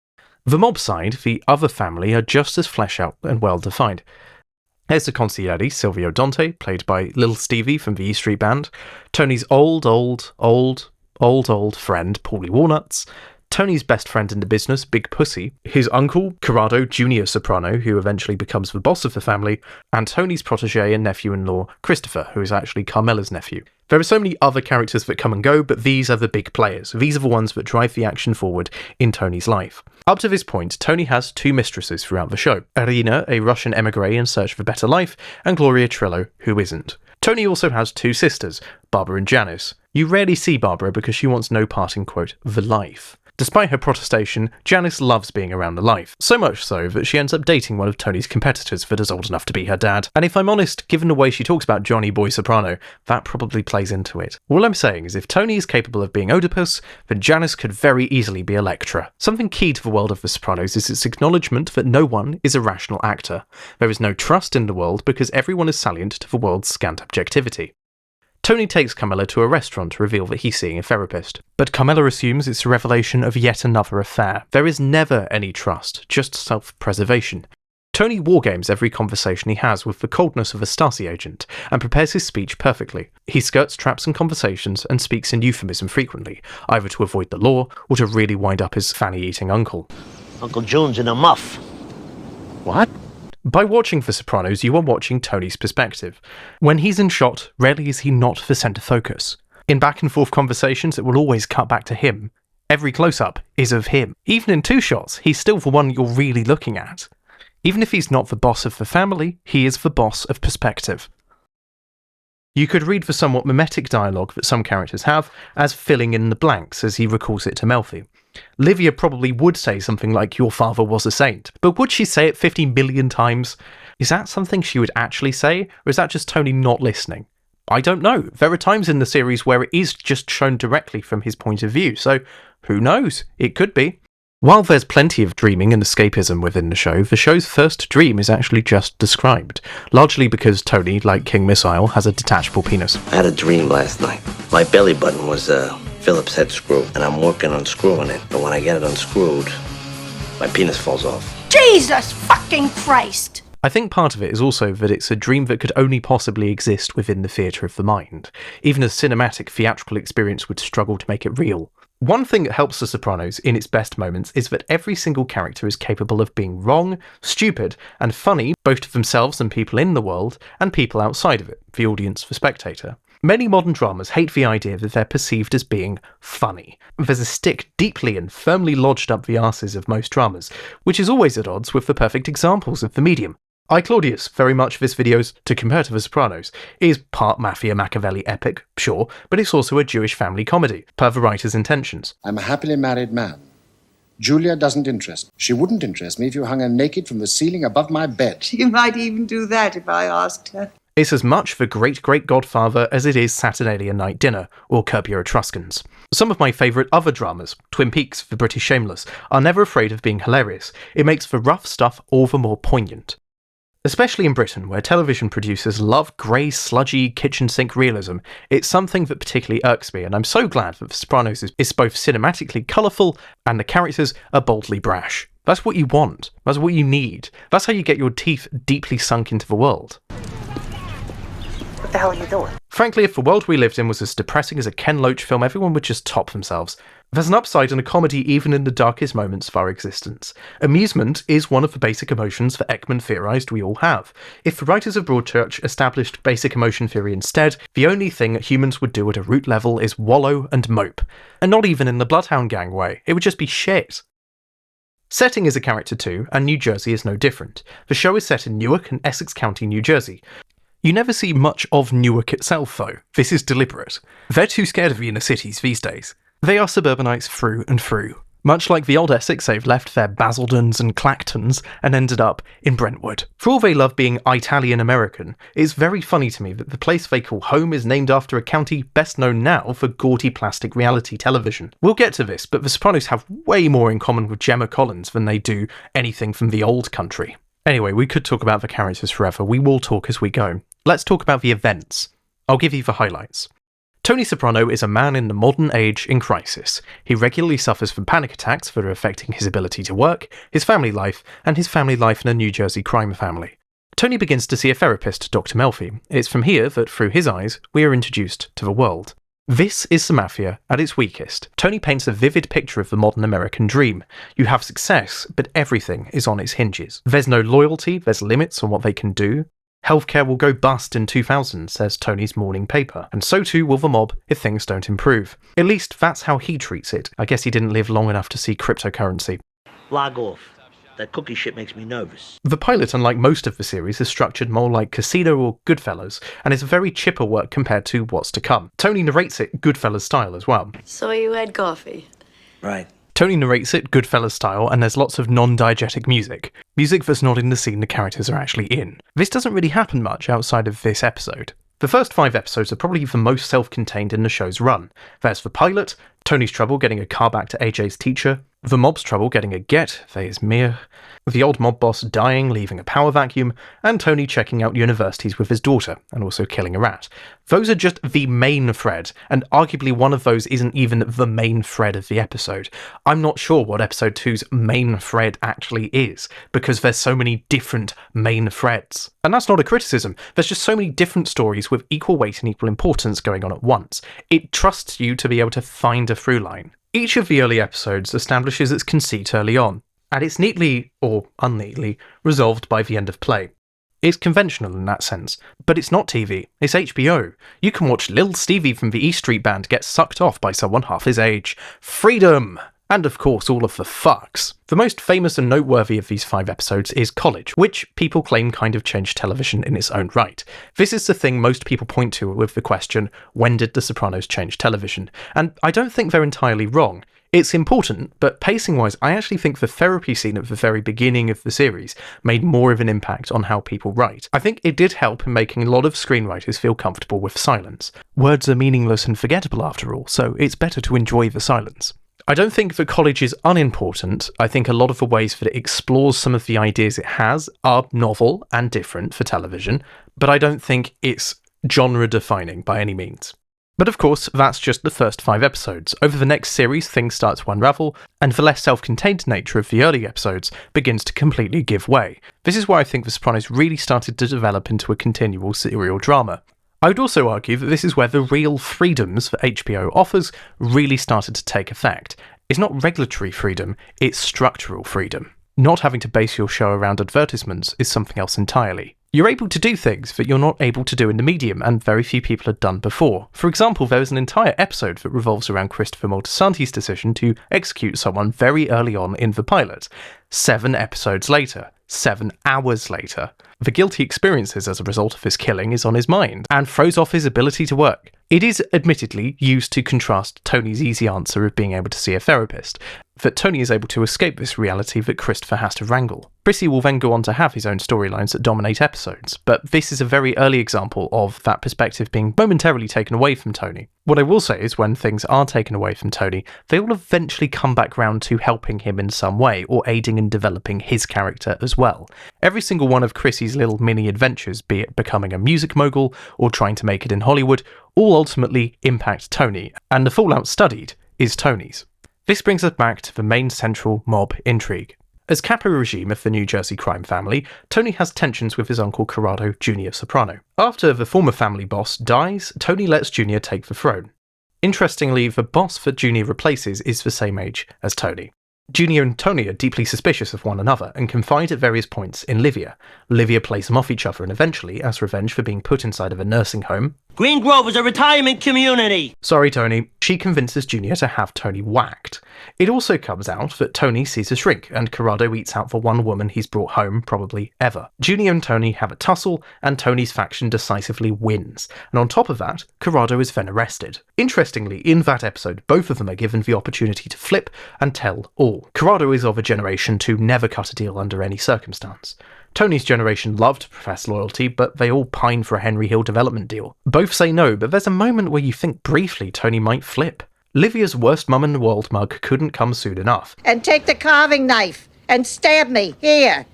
The mob side, the other family, are just as flesh out and well defined. There's the consigliere, Silvio Dante, played by Little Stevie from the E Street Band, Tony's old friend, Paulie Walnuts, Tony's best friend in the business, Big Pussy, his uncle, Corrado Jr. Soprano, who eventually becomes the boss of the family, and Tony's protege and nephew-in-law, Christopher, who is actually Carmela's nephew. There are so many other characters that come and go, but these are the big players. These are the ones that drive the action forward in Tony's life. Up to this point, Tony has two mistresses throughout the show. Irina, a Russian emigre in search of a better life, and Gloria Trillo, who isn't. Tony also has two sisters, Barbara and Janice. You rarely see Barbara because she wants no part in, quote, the life. Despite her protestation, Janice loves being around the life, so much so that she ends up dating one of Tony's competitors that is old enough to be her dad. And if I'm honest, given the way she talks about Johnny Boy Soprano, that probably plays into it. All I'm saying is if Tony is capable of being Oedipus, then Janice could very easily be Electra. Something key to the world of The Sopranos is its acknowledgement that no one is a rational actor. There is no trust in the world because everyone is salient to the world's scant objectivity. Tony takes Carmela to a restaurant to reveal that he's seeing a therapist, but Carmela assumes it's a revelation of yet another affair. There is never any trust, just self-preservation. Tony wargames every conversation he has with the coldness of a Stasi agent, and prepares his speech perfectly. He skirts traps and conversations, and speaks in euphemism frequently, either to avoid the law, or to really wind up his fanny-eating uncle. Uncle June's in a muff. What? By watching The Sopranos, you are watching Tony's perspective. When he's in shot, rarely is he not the centre focus. In back-and-forth conversations, it will always cut back to him. Every close-up is of him. Even in two shots, he's still the one you're really looking at. Even if he's not the boss of the family, he is the boss of perspective. You could read the somewhat mimetic dialogue that some characters have as filling in the blanks, as he recalls it to Melfi. Livia probably would say something like, your father was a saint, but would she say it 50 million times? Is that something she would actually say, or is that just Tony not listening? I don't know. There are times in the series where it is just shown directly from his point of view, so who knows? It could be. While there's plenty of dreaming and escapism within the show's first dream is actually just described, largely because Tony, like King Missile, has a detachable penis. I had a dream last night. My belly button was Phillips head screw, and I'm working on unscrewing it, but when I get it unscrewed, my penis falls off. Jesus fucking Christ! I think part of it is also that it's a dream that could only possibly exist within the theatre of the mind. Even a cinematic theatrical experience would struggle to make it real. One thing that helps The Sopranos in its best moments is that every single character is capable of being wrong, stupid, and funny, both to themselves and people in the world, and people outside of it, the audience, the spectator. Many modern dramas hate the idea that they're perceived as being funny. There's a stick deeply and firmly lodged up the arses of most dramas, which is always at odds with the perfect examples of the medium. Claudius, very much this video's, to compare to The Sopranos, is part Mafia Machiavelli epic, sure, but it's also a Jewish family comedy, per the writer's intentions. I'm a happily married man. Julia doesn't interest me. She wouldn't interest me if you hung her naked from the ceiling above my bed. She might even do that if I asked her. It's as much The Great-Great-Godfather as it is Saturnalia Night Dinner or Curb Your Etruscans. Some of my favourite other dramas, Twin Peaks, The British Shameless, are never afraid of being hilarious. It makes the rough stuff all the more poignant. Especially in Britain, where television producers love grey, sludgy, kitchen sink realism, it's something that particularly irks me, and I'm so glad that The Sopranos is both cinematically colourful and the characters are boldly brash. That's what you want. That's what you need. That's how you get your teeth deeply sunk into the world. What the hell are you doing? Frankly, if the world we lived in was as depressing as a Ken Loach film, everyone would just top themselves. There's an upside in a comedy even in the darkest moments of our existence. Amusement is one of the basic emotions that Ekman theorised we all have. If the writers of Broadchurch established basic emotion theory instead, the only thing that humans would do at a root level is wallow and mope. And not even in the Bloodhound Gang way, it would just be shit. Setting is a character too, and New Jersey is no different. The show is set in Newark and Essex County, New Jersey. You never see much of Newark itself, though. This is deliberate. They're too scared of the inner cities these days. They are suburbanites through and through. Much like the old Essex, they've left their Basildons and Clactons and ended up in Brentwood. For all they love being Italian-American, it's very funny to me that the place they call home is named after a county best known now for gaudy plastic reality television. We'll get to this, but the Sopranos have way more in common with Gemma Collins than they do anything from the old country. Anyway, we could talk about the characters forever. We will talk as we go. Let's talk about the events. I'll give you the highlights. Tony Soprano is a man in the modern age in crisis. He regularly suffers from panic attacks that are affecting his ability to work, his family life, and his family life in a New Jersey crime family. Tony begins to see a therapist, Dr. Melfi. It's from here that, through his eyes, we are introduced to the world. This is the Mafia at its weakest. Tony paints a vivid picture of the modern American dream. You have success, but everything is on its hinges. There's no loyalty, there's limits on what they can do. Healthcare will go bust in 2000, says Tony's morning paper, and so too will the mob if things don't improve. At least that's how he treats it. I guess he didn't live long enough to see cryptocurrency. Log off. That cookie shit makes me nervous. The pilot, unlike most of the series, is structured more like Casino or Goodfellas, and is very chipper work compared to what's to come. Tony narrates it Goodfellas style as well. So you had coffee? Right. Tony narrates it Goodfellas style, and there's lots of non-diegetic music. Music that's not in the scene the characters are actually in. This doesn't really happen much outside of this episode. The first 5 episodes are probably the most self-contained in the show's run. There's the pilot, Tony's trouble getting a car back to AJ's teacher, the mob's trouble getting a get, there's Mir, the old mob boss dying, leaving a power vacuum, and Tony checking out universities with his daughter, and also killing a rat. Those are just the main thread, and arguably one of those isn't even the main thread of the episode. I'm not sure what episode 2's main thread actually is, because there's so many different main threads. And that's not a criticism, there's just so many different stories with equal weight and equal importance going on at once. It trusts you to be able to find a through line. Each of the early episodes establishes its conceit early on, and it's neatly, or unneatly, resolved by the end of play. It's conventional in that sense, but it's not TV, it's HBO. You can watch Lil Stevie from the E Street Band get sucked off by someone half his age. Freedom! And of course all of the fucks. The most famous and noteworthy of these 5 episodes is College, which people claim kind of changed television in its own right. This is the thing most people point to with the question, when did The Sopranos change television? And I don't think they're entirely wrong. It's important, but pacing-wise, I actually think the therapy scene at the very beginning of the series made more of an impact on how people write. I think it did help in making a lot of screenwriters feel comfortable with silence. Words are meaningless and forgettable after all, so it's better to enjoy the silence. I don't think that College is unimportant. I think a lot of the ways that it explores some of the ideas it has are novel and different for television, but I don't think it's genre-defining by any means. But of course, that's just the first 5 episodes. Over the next series, things start to unravel, and the less self-contained nature of the early episodes begins to completely give way. This is where I think The Sopranos really started to develop into a continual serial drama. I would also argue that this is where the real freedoms that HBO offers really started to take effect. It's not regulatory freedom, it's structural freedom. Not having to base your show around advertisements is something else entirely. You're able to do things that you're not able to do in the medium, and very few people had done before. For example, there is an entire episode that revolves around Christopher Moltisanti's decision to execute someone very early on in the pilot. 7 episodes later. 7 hours later. The guilt he experiences as a result of his killing is on his mind, and throws off his ability to work. It is admittedly used to contrast Tony's easy answer of being able to see a therapist, that Tony is able to escape this reality that Christopher has to wrangle. Chrissy will then go on to have his own storylines that dominate episodes, but this is a very early example of that perspective being momentarily taken away from Tony. What I will say is when things are taken away from Tony, they will eventually come back round to helping him in some way, or aiding in developing his character as well. Every single one of Chrissy's little mini adventures, be it becoming a music mogul or trying to make it in Hollywood, all ultimately impact Tony, and the fallout studied is Tony's. This brings us back to the main central mob intrigue. As capo regime of the New Jersey crime family, Tony has tensions with his uncle Corrado Jr. Soprano. After the former family boss dies, Tony lets Jr. take the throne. Interestingly, the boss that Jr. replaces is the same age as Tony. Junior and Tony are deeply suspicious of one another and confide at various points in Livia. Livia plays them off each other, and eventually, as revenge for being put inside of a nursing home, Green Grove is a retirement community! Sorry, Tony. She convinces Junior to have Tony whacked. It also comes out that Tony sees a shrink, and Corrado eats out the one woman he's brought home, probably ever. Junior and Tony have a tussle, and Tony's faction decisively wins. And on top of that, Corrado is then arrested. Interestingly, in that episode, both of them are given the opportunity to flip and tell all. Corrado is of a generation to never cut a deal under any circumstance. Tony's generation love to profess loyalty, but they all pine for a Henry Hill development deal. Both say no, but there's a moment where you think briefly Tony might flip. Livia's worst mum in the world mug couldn't come soon enough. And take the carving knife and stab me. Here.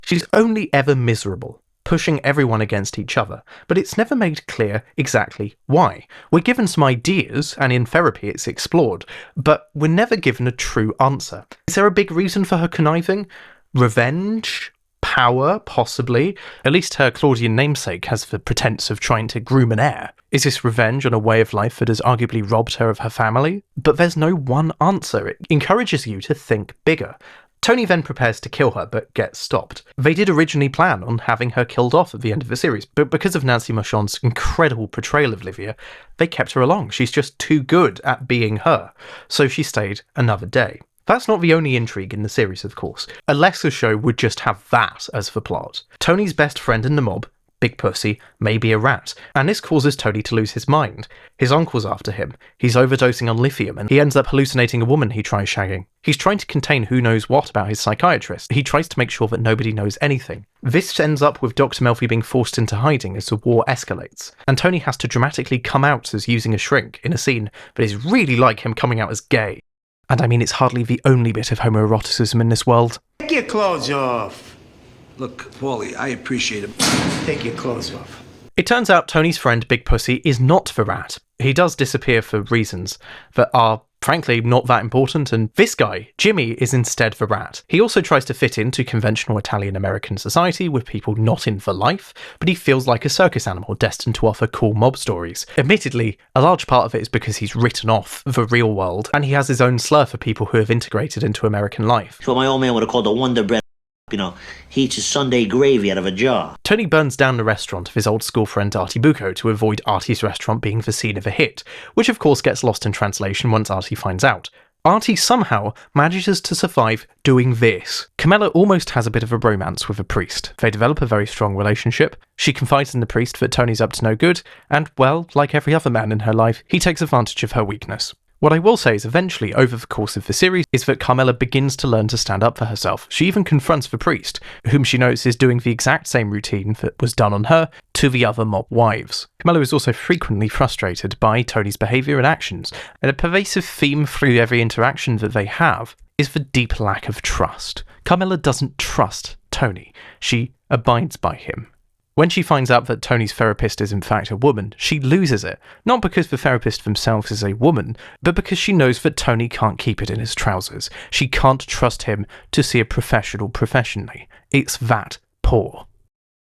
She's only ever miserable, pushing everyone against each other, but it's never made clear exactly why. We're given some ideas, and in therapy it's explored, but we're never given a true answer. Is there a big reason for her conniving? Revenge? Power, possibly. At least her Claudian namesake has the pretense of trying to groom an heir. Is this revenge on a way of life that has arguably robbed her of her family? But there's no one answer. It encourages you to think bigger. Tony then prepares to kill her, but gets stopped. They did originally plan on having her killed off at the end of the series, but because of Nancy Marchand's incredible portrayal of Livia, they kept her along. She's just too good at being her. So she stayed another day. That's not the only intrigue in the series, of course. A lesser show would just have that as the plot. Tony's best friend in the mob, Big Pussy, may be a rat, and this causes Tony to lose his mind. His uncle's after him. He's overdosing on lithium, and he ends up hallucinating a woman he tries shagging. He's trying to contain who knows what about his psychiatrist. He tries to make sure that nobody knows anything. This ends up with Dr. Melfi being forced into hiding as the war escalates, and Tony has to dramatically come out as using a shrink in a scene that is really like him coming out as gay. And I mean, it's hardly the only bit of homoeroticism in this world. Take your clothes off. Look, Paulie, I appreciate it. Take your clothes off. It turns out Tony's friend Big Pussy is not the rat. He does disappear for reasons that are, frankly, not that important, and this guy, Jimmy, is instead the rat. He also tries to fit into conventional Italian-American society with people not in for life, but he feels like a circus animal destined to offer cool mob stories. Admittedly, a large part of it is because he's written off the real world, and he has his own slur for people who have integrated into American life. It's what my old man would have called the Wonder Bread. He eats his Sunday gravy out of a jar. Tony burns down the restaurant of his old school friend Artie Bucco to avoid Artie's restaurant being the scene of a hit, which of course gets lost in translation once Artie finds out. Artie somehow manages to survive doing this. Carmela almost has a bit of a bromance with a priest. They develop a very strong relationship. She confides in the priest that Tony's up to no good, and, well, like every other man in her life, he takes advantage of her weakness. What I will say is eventually, over the course of the series, is that Carmela begins to learn to stand up for herself. She even confronts the priest, whom she notes is doing the exact same routine that was done on her to the other mob wives. Carmela is also frequently frustrated by Tony's behaviour and actions, and a pervasive theme through every interaction that they have is the deep lack of trust. Carmela doesn't trust Tony. She abides by him. When she finds out that Tony's therapist is in fact a woman, she loses it. Not because the therapist themselves is a woman, but because she knows that Tony can't keep it in his trousers. She can't trust him to see a professional professionally. It's that poor.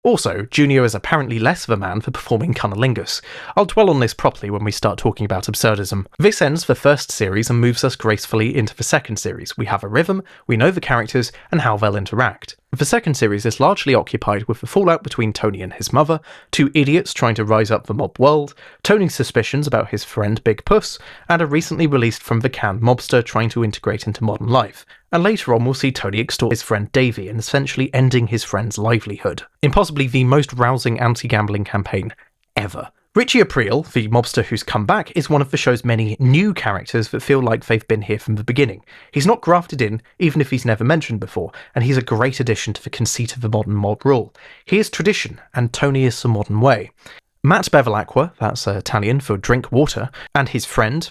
Also, Junior is apparently less of a man for performing cunnilingus. I'll dwell on this properly when we start talking about absurdism. This ends the first series and moves us gracefully into the second series. We have a rhythm, we know the characters, and how they'll interact. The second series is largely occupied with the fallout between Tony and his mother, two idiots trying to rise up the mob world, Tony's suspicions about his friend Big Puss, and a recently released from the can mobster trying to integrate into modern life. And later on we'll see Tony extort his friend Davey and essentially ending his friend's livelihood. In possibly the most rousing anti-gambling campaign ever. Richie Aprile, the mobster who's come back, is one of the show's many new characters that feel like they've been here from the beginning. He's not grafted in, even if he's never mentioned before, and he's a great addition to the conceit of the modern mob rule. He is tradition, and Tony is the modern way. Matt Bevilacqua, that's Italian for drink water, and his friend,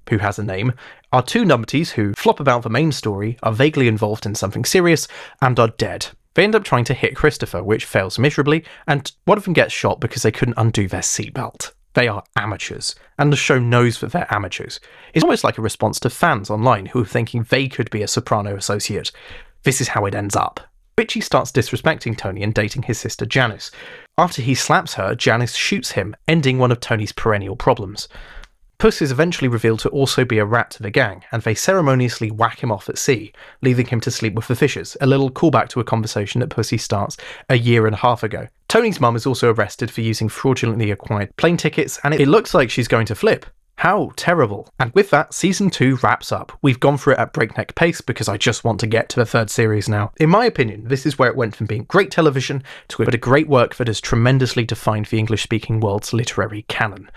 who has a name, are two numpties who flop about the main story, are vaguely involved in something serious, and are dead. They end up trying to hit Christopher, which fails miserably, and one of them gets shot because they couldn't undo their seatbelt. They are amateurs, and the show knows that they're amateurs. It's almost like a response to fans online who are thinking they could be a Soprano associate. This is how it ends up. Richie starts disrespecting Tony and dating his sister Janice. After he slaps her, Janice shoots him, ending one of Tony's perennial problems. Puss is eventually revealed to also be a rat to the gang, and they ceremoniously whack him off at sea, leaving him to sleep with the fishes, a little callback to a conversation that Pussy starts a year and a half ago. Tony's mum is also arrested for using fraudulently acquired plane tickets, and it looks like she's going to flip. How terrible. And with that, Season 2 wraps up. We've gone through it at breakneck pace because I just want to get to the third series now. In my opinion, this is where it went from being great television to a great work that has tremendously defined the English-speaking world's literary canon.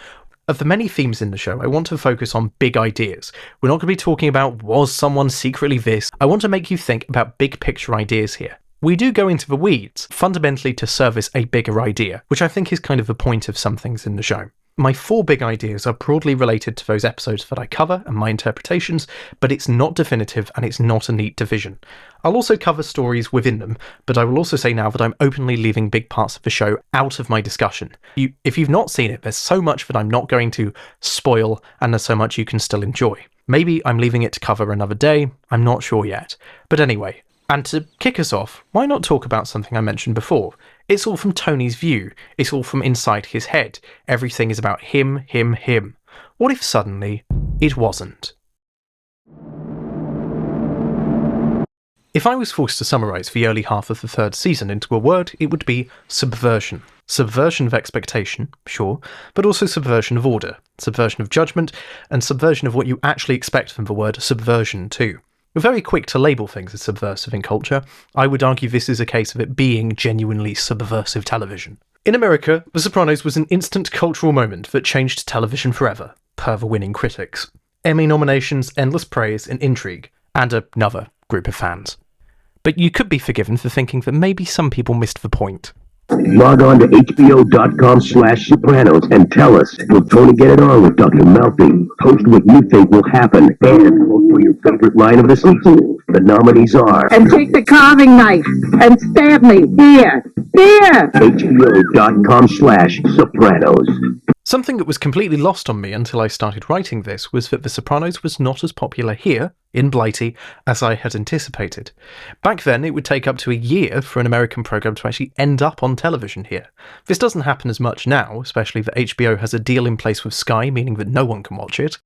Of the many themes in the show, I want to focus on big ideas. We're not going to be talking about, was someone secretly this? I want to make you think about big picture ideas here. We do go into the weeds, fundamentally to service a bigger idea, which I think is kind of the point of some things in the show. My 4 big ideas are broadly related to those episodes that I cover and my interpretations, but it's not definitive and it's not a neat division. I'll also cover stories within them, but I will also say now that I'm openly leaving big parts of the show out of my discussion. If you've not seen it, there's so much that I'm not going to spoil, and there's so much you can still enjoy. Maybe I'm leaving it to cover another day, I'm not sure yet. But anyway, and to kick us off, why not talk about something I mentioned before? It's all from Tony's view. It's all from inside his head. Everything is about him, him, him. What if suddenly it wasn't? If I was forced to summarise the early half of the third season into a word, it would be subversion. Subversion of expectation, sure, but also subversion of order, subversion of judgment, and subversion of what you actually expect from the word subversion too. We're very quick to label things as subversive in culture. I would argue this is a case of it being genuinely subversive television. In America, The Sopranos was an instant cultural moment that changed television forever, per the winning critics. Emmy nominations, endless praise, and intrigue, and another group of fans. But you could be forgiven for thinking that maybe some people missed the point. Log on to hbo.com/Sopranos and tell us, will Tony get it on with Dr. Melfi? Post what you think will happen and vote for your favorite line of the season. The nominees are... And take the carving knife and stab me. Here. Here. hbo.com/Sopranos. Something that was completely lost on me until I started writing this was that The Sopranos was not as popular here, in Blighty, as I had anticipated. Back then, it would take up to a year for an American programme to actually end up on television here. This doesn't happen as much now, especially that HBO has a deal in place with Sky, meaning that no one can watch it.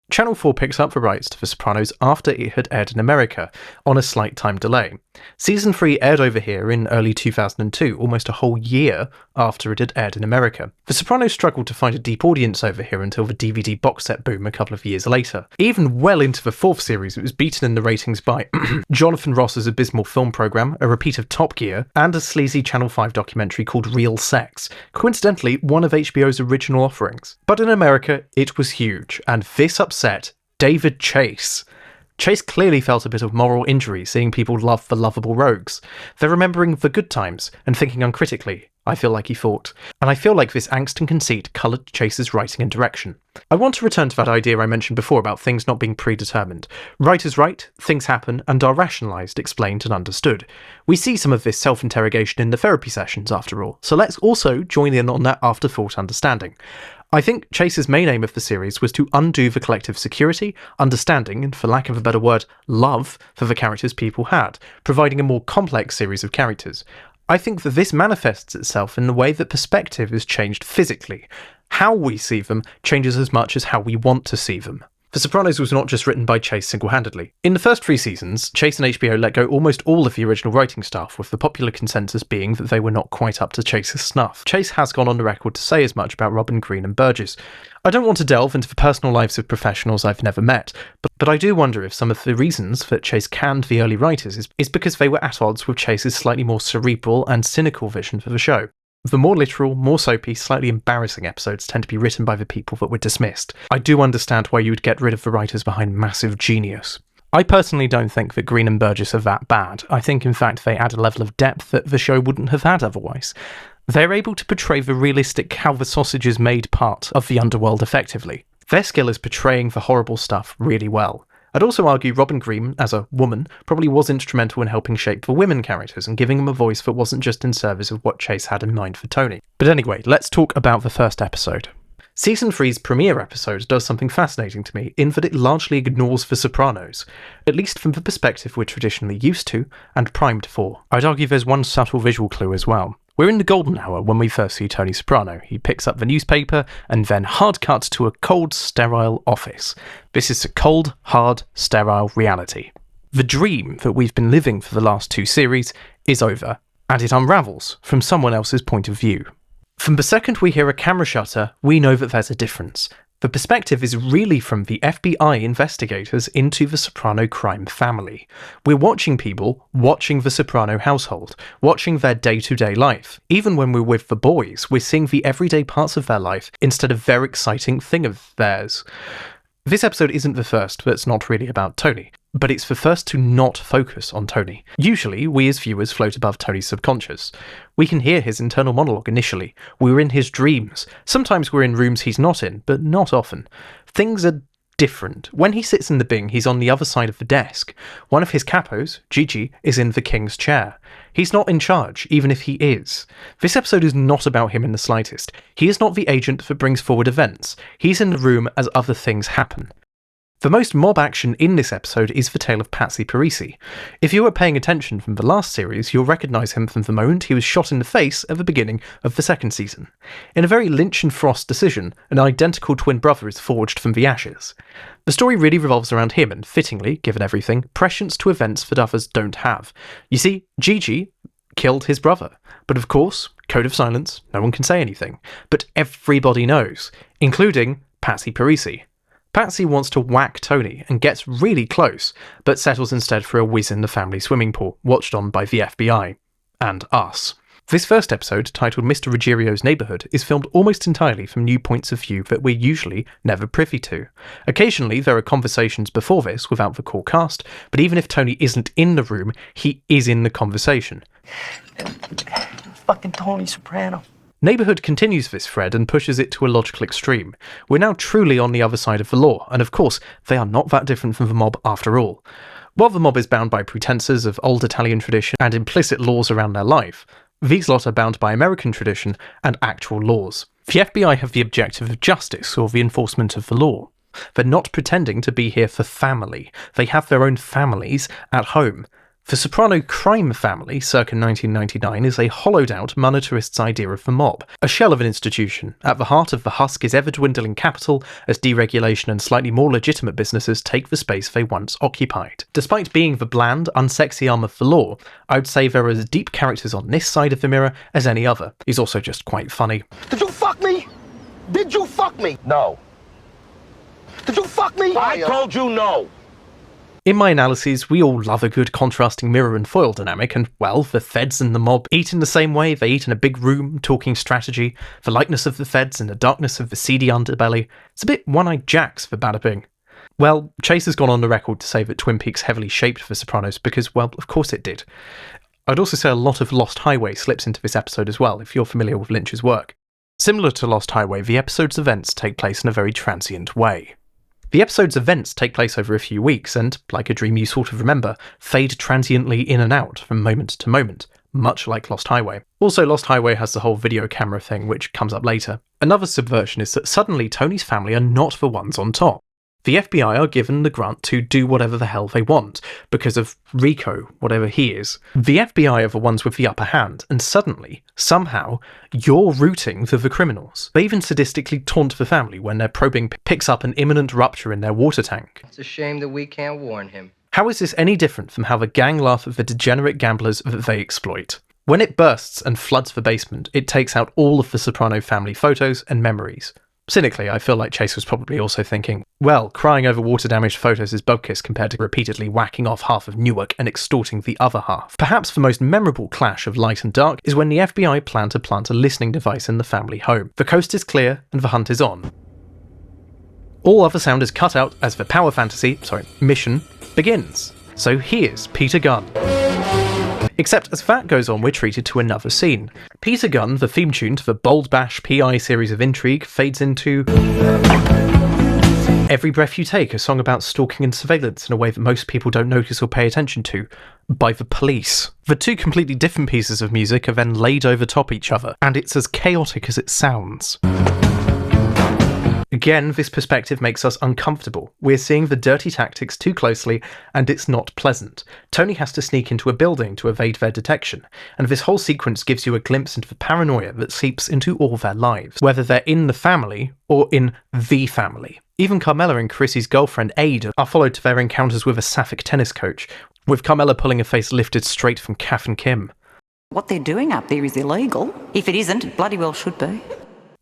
Channel 4 picks up the rights to The Sopranos after it had aired in America, on a slight time delay. Season 3 aired over here in early 2002, almost a whole year after it had aired in America. The Sopranos struggled to find a deep audience over here until the DVD box set boom a couple of years later. Even well into the 4th series, it was beaten in the ratings by Jonathan Ross's abysmal film programme, a repeat of Top Gear, and a sleazy Channel 5 documentary called Real Sex, coincidentally one of HBO's original offerings. But in America, it was huge, and this upset David Chase. Chase clearly felt a bit of moral injury seeing people love the lovable rogues. They're remembering the good times and thinking uncritically, I feel like he thought. And I feel like this angst and conceit coloured Chase's writing and direction. I want to return to that idea I mentioned before about things not being predetermined. Writers write, things happen, and are rationalised, explained, and understood. We see some of this self-interrogation in the therapy sessions, after all, so let's also join in on that afterthought understanding. I think Chase's main aim of the series was to undo the collective security, understanding, and for lack of a better word, love for the characters people had, providing a more complex series of characters. I think that this manifests itself in the way that perspective is changed physically. How we see them changes as much as how we want to see them. The Sopranos was not just written by Chase single-handedly. In the first 3 seasons, Chase and HBO let go almost all of the original writing staff, with the popular consensus being that they were not quite up to Chase's snuff. Chase has gone on the record to say as much about Robin Green and Burgess. I don't want to delve into the personal lives of professionals I've never met, but I do wonder if some of the reasons that Chase canned the early writers is because they were at odds with Chase's slightly more cerebral and cynical vision for the show. The more literal, more soapy, slightly embarrassing episodes tend to be written by the people that were dismissed. I do understand why you would get rid of the writers behind massive genius. I personally don't think that Green and Burgess are that bad. I think in fact they add a level of depth that the show wouldn't have had otherwise. They're able to portray the realistic how the sausage is made part of the underworld effectively. Their skill is portraying the horrible stuff really well. I'd also argue Robin Green, as a woman, probably was instrumental in helping shape the women characters and giving them a voice that wasn't just in service of what Chase had in mind for Tony. But anyway, let's talk about the first episode. Season 3's premiere episode does something fascinating to me in that it largely ignores The Sopranos, at least from the perspective we're traditionally used to and primed for. I'd argue there's one subtle visual clue as well. We're in the golden hour when we first see Tony Soprano. He picks up the newspaper and then hard cuts to a cold, sterile office. This is a cold, hard, sterile reality. The dream that we've been living for the last 2 series is over, and it unravels from someone else's point of view. From the second we hear a camera shutter, we know that there's a difference. The perspective is really from the FBI investigators into the Soprano crime family. We're watching people watching the Soprano household, watching their day-to-day life. Even when we're with the boys, we're seeing the everyday parts of their life instead of their exciting thing of theirs. This episode isn't the first that's not really about Tony, but it's the first to not focus on Tony. Usually, we as viewers float above Tony's subconscious. We can hear his internal monologue initially. We're in his dreams. Sometimes we're in rooms he's not in, but not often. Things are different. When he sits in the Bing, he's on the other side of the desk. One of his capos, Gigi, is in the king's chair. He's not in charge, even if he is. This episode is not about him in the slightest. He is not the agent that brings forward events. He's in the room as other things happen. The most mob action in this episode is the tale of Patsy Parisi. If you were paying attention from the last series, you'll recognise him from the moment he was shot in the face at the beginning of the second season. In a very Lynch and Frost decision, an identical twin brother is forged from the ashes. The story really revolves around him and, fittingly, given everything, prescience to events that others don't have. You see, Gigi killed his brother, but of course, code of silence, no one can say anything. But everybody knows, including Patsy Parisi. Patsy wants to whack Tony and gets really close, but settles instead for a whiz in the family swimming pool, watched on by the FBI. And us. This first episode, titled Mr. Ruggiero's Neighbourhood, is filmed almost entirely from new points of view that we're usually never privy to. Occasionally, there are conversations before this without the core cast, but even if Tony isn't in the room, he is in the conversation. Fucking Tony Soprano. Neighbourhood continues this thread and pushes it to a logical extreme. We're now truly on the other side of the law, and of course, they are not that different from the mob after all. While the mob is bound by pretenses of old Italian tradition and implicit laws around their life, these lot are bound by American tradition and actual laws. The FBI have the objective of justice or the enforcement of the law. They're not pretending to be here for family. They have their own families at home. The Soprano crime family, circa 1999, is a hollowed-out monetarist's idea of the mob, a shell of an institution. At the heart of the husk is ever-dwindling capital, as deregulation and slightly more legitimate businesses take the space they once occupied. Despite being the bland, unsexy arm of the law, I would say there are as deep characters on this side of the mirror as any other. He's also just quite funny. Did you fuck me? Did you fuck me? No. Did you fuck me? I told you no. In my analyses, we all love a good contrasting mirror and foil dynamic, and, well, the feds and the mob eat in the same way. They eat in a big room, talking strategy. The lightness of the feds and the darkness of the seedy underbelly. It's a bit One-Eyed Jacks for Bada Bing. Well, Chase has gone on the record to say that Twin Peaks heavily shaped The Sopranos because, well, of course it did. I'd also say a lot of Lost Highway slips into this episode as well, if you're familiar with Lynch's work. Similar to Lost Highway, the episode's events take place in a very transient way. The episode's events take place over a few weeks and, like a dream you sort of remember, fade transiently in and out from moment to moment, much like Lost Highway. Also, Lost Highway has the whole video camera thing, which comes up later. Another subversion is that suddenly Tony's family are not the ones on top. The FBI are given the grant to do whatever the hell they want, because of Rico, whatever he is. The FBI are the ones with the upper hand, and suddenly, somehow, you're rooting for the criminals. They even sadistically taunt the family when their probing picks up an imminent rupture in their water tank. It's a shame that we can't warn him. How is this any different from how the gang laugh at the degenerate gamblers that they exploit? When it bursts and floods the basement, it takes out all of the Soprano family photos and memories. Cynically, I feel like Chase was probably also thinking, well, crying over water-damaged photos is bug-kiss compared to repeatedly whacking off half of Newark and extorting the other half. Perhaps the most memorable clash of light and dark is when the FBI plan to plant a listening device in the family home. The coast is clear and the hunt is on. All other sound is cut out as the power mission begins. So here's Peter Gunn. Except as that goes on, we're treated to another scene. Peter Gunn, the theme tune to the Bold Bash PI series of intrigue, fades into Every Breath You Take, a song about stalking and surveillance in a way that most people don't notice or pay attention to, by the police. The two completely different pieces of music are then laid over top each other, and it's as chaotic as it sounds. Again, this perspective makes us uncomfortable. We're seeing the dirty tactics too closely, and it's not pleasant. Tony has to sneak into a building to evade their detection, and this whole sequence gives you a glimpse into the paranoia that seeps into all their lives, whether they're in the family or in the family. Even Carmela and Chrissy's girlfriend Aid are followed to their encounters with a sapphic tennis coach, with Carmela pulling a face lifted straight from Kath and Kim. What they're doing up there is illegal. If it isn't, it bloody well should be.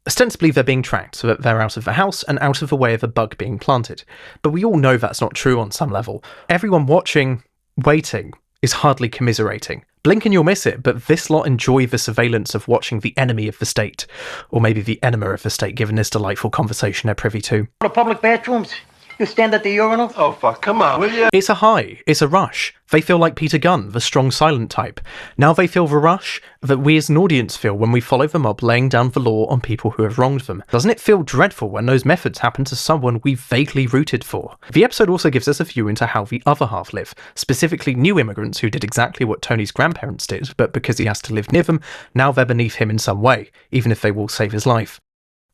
Ostensibly they're being tracked so that they're out of the house and out of the way of a bug being planted. But we all know that's not true on some level. Everyone watching, waiting, is hardly commiserating. Blink and you'll miss it, but this lot enjoy the surveillance of watching the enemy of the state. Or maybe the enema of the state, given this delightful conversation they're privy to. The public bathrooms. You stand at the urinal? Oh, fuck, come on, will you? It's a high, it's a rush. They feel like Peter Gunn, the strong silent type. Now they feel the rush that we as an audience feel when we follow the mob laying down the law on people who have wronged them. Doesn't it feel dreadful when those methods happen to someone we've vaguely rooted for? The episode also gives us a view into how the other half live, specifically new immigrants who did exactly what Tony's grandparents did, but because he has to live near them, now they're beneath him in some way, even if they will save his life.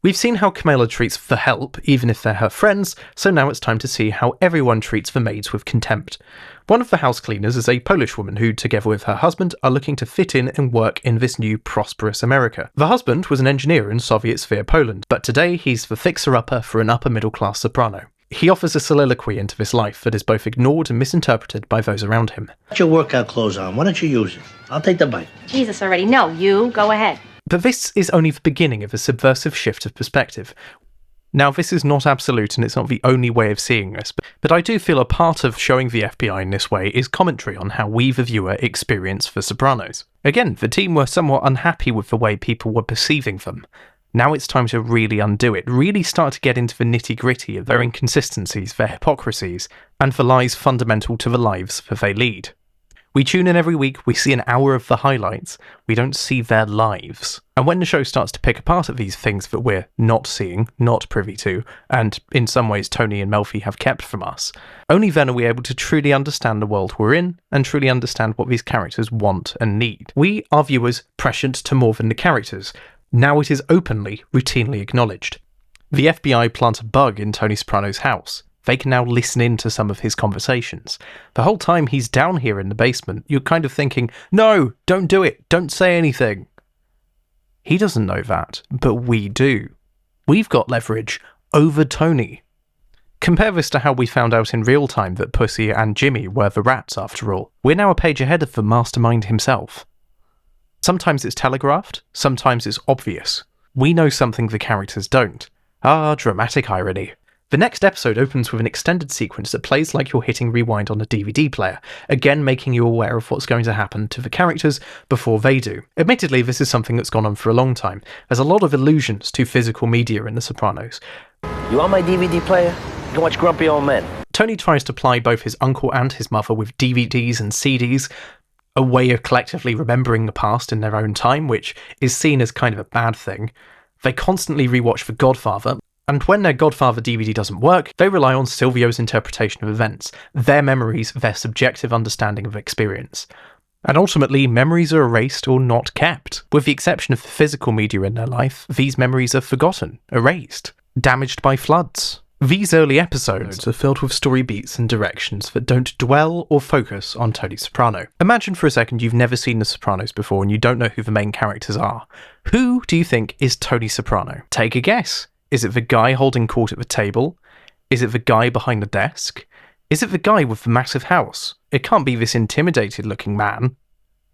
We've seen how Carmela treats the help, even if they're her friends, so now it's time to see how everyone treats the maids with contempt. One of the house cleaners is a Polish woman who, together with her husband, are looking to fit in and work in this new prosperous America. The husband was an engineer in Soviet sphere Poland, but today he's the fixer-upper for an upper-middle-class soprano. He offers a soliloquy into this life that is both ignored and misinterpreted by those around him. Got your workout clothes on. Why don't you use it? I'll take the bike. Jesus already. No, you go ahead. But this is only the beginning of a subversive shift of perspective. Now, this is not absolute and it's not the only way of seeing this, but I do feel a part of showing the FBI in this way is commentary on how we, the viewer, experience The Sopranos. Again, the team were somewhat unhappy with the way people were perceiving them. Now it's time to really undo it, really start to get into the nitty-gritty of their inconsistencies, their hypocrisies, and the lies fundamental to the lives that they lead. We tune in every week, we see an hour of the highlights, we don't see their lives. And when the show starts to pick apart at these things that we're not seeing, not privy to, and in some ways Tony and Melfi have kept from us, only then are we able to truly understand the world we're in, and truly understand what these characters want and need. We are viewers prescient to more than the characters. Now it is openly, routinely acknowledged. The FBI plant a bug in Tony Soprano's house. They can now listen in to some of his conversations. The whole time he's down here in the basement, you're kind of thinking, no, don't do it, don't say anything. He doesn't know that, but we do. We've got leverage over Tony. Compare this to how we found out in real time that Pussy and Jimmy were the rats after all. We're now a page ahead of the mastermind himself. Sometimes it's telegraphed, sometimes it's obvious. We know something the characters don't. Ah, dramatic irony. The next episode opens with an extended sequence that plays like you're hitting rewind on a DVD player, again making you aware of what's going to happen to the characters before they do. Admittedly, this is something that's gone on for a long time. There's a lot of allusions to physical media in The Sopranos. You want my DVD player? You can watch Grumpy Old Men. Tony tries to ply both his uncle and his mother with DVDs and CDs, a way of collectively remembering the past in their own time, which is seen as kind of a bad thing. They constantly rewatch The Godfather, and when their Godfather DVD doesn't work, they rely on Silvio's interpretation of events, their memories, their subjective understanding of experience. And ultimately, memories are erased or not kept. With the exception of the physical media in their life, these memories are forgotten, erased, damaged by floods. These early episodes are filled with story beats and directions that don't dwell or focus on Tony Soprano. Imagine for a second you've never seen The Sopranos before and you don't know who the main characters are. Who do you think is Tony Soprano? Take a guess. Is it the guy holding court at the table? Is it the guy behind the desk? Is it the guy with the massive house? It can't be this intimidated looking man.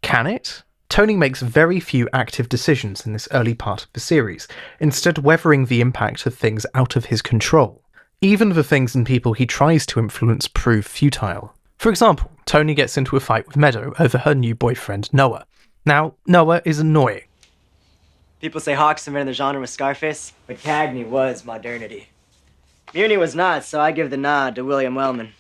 Can it? Tony makes very few active decisions in this early part of the series, instead weathering the impact of things out of his control. Even the things and people he tries to influence prove futile. For example, Tony gets into a fight with Meadow over her new boyfriend, Noah. Now, Noah is annoying. People say Hawks invented the genre with Scarface, but Cagney was modernity. Muni was not, so I give the nod to William Wellman.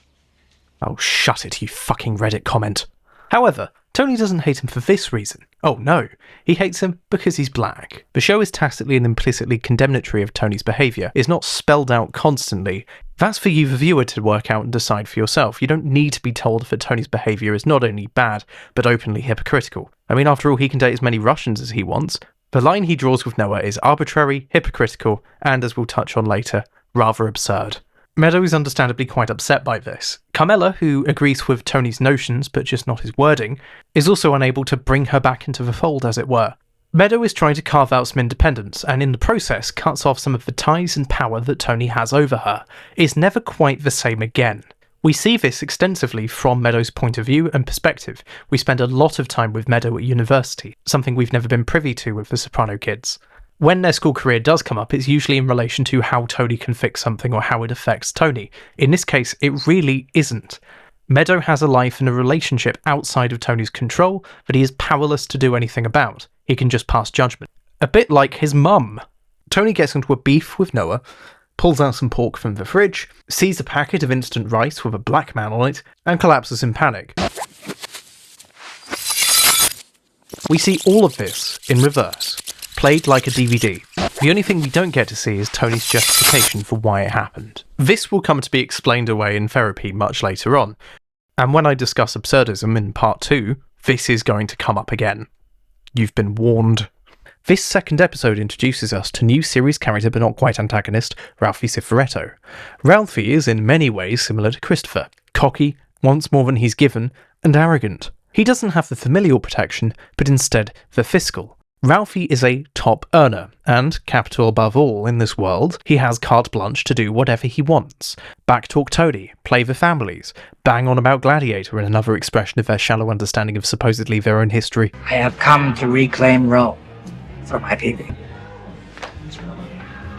Oh, shut it, you fucking Reddit comment. However, Tony doesn't hate him for this reason. Oh no, he hates him because he's black. The show is tacitly and implicitly condemnatory of Tony's behaviour. It's not spelled out constantly. That's for you, the viewer, to work out and decide for yourself. You don't need to be told that Tony's behaviour is not only bad, but openly hypocritical. I mean, after all, he can date as many Russians as he wants. The line he draws with Noah is arbitrary, hypocritical, and, as we'll touch on later, rather absurd. Meadow is understandably quite upset by this. Carmela, who agrees with Tony's notions but just not his wording, is also unable to bring her back into the fold, as it were. Meadow is trying to carve out some independence, and in the process cuts off some of the ties and power that Tony has over her. It's never quite the same again. We see this extensively from Meadow's point of view and perspective. We spend a lot of time with Meadow at university, something we've never been privy to with the Soprano kids. When their school career does come up, it's usually in relation to how Tony can fix something or how it affects Tony. In this case, it really isn't. Meadow has a life and a relationship outside of Tony's control that he is powerless to do anything about. He can just pass judgment. A bit like his mum. Tony gets into a beef with Noah, pulls out some pork from the fridge, sees a packet of instant rice with a black man on it, and collapses in panic. We see all of this in reverse, played like a DVD. The only thing we don't get to see is Tony's justification for why it happened. This will come to be explained away in therapy much later on, and when I discuss absurdism in part 2, this is going to come up again. You've been warned. This second episode introduces us to new series character but not quite antagonist, Ralphie Cifaretto. Ralphie is in many ways similar to Christopher. Cocky, wants more than he's given, and arrogant. He doesn't have the familial protection, but instead the fiscal. Ralphie is a top earner, and, capital above all in this world, he has carte blanche to do whatever he wants. Backtalk Tony, play the families, bang on about Gladiator, and another expression of their shallow understanding of supposedly their own history. I have come to reclaim Rome for my people.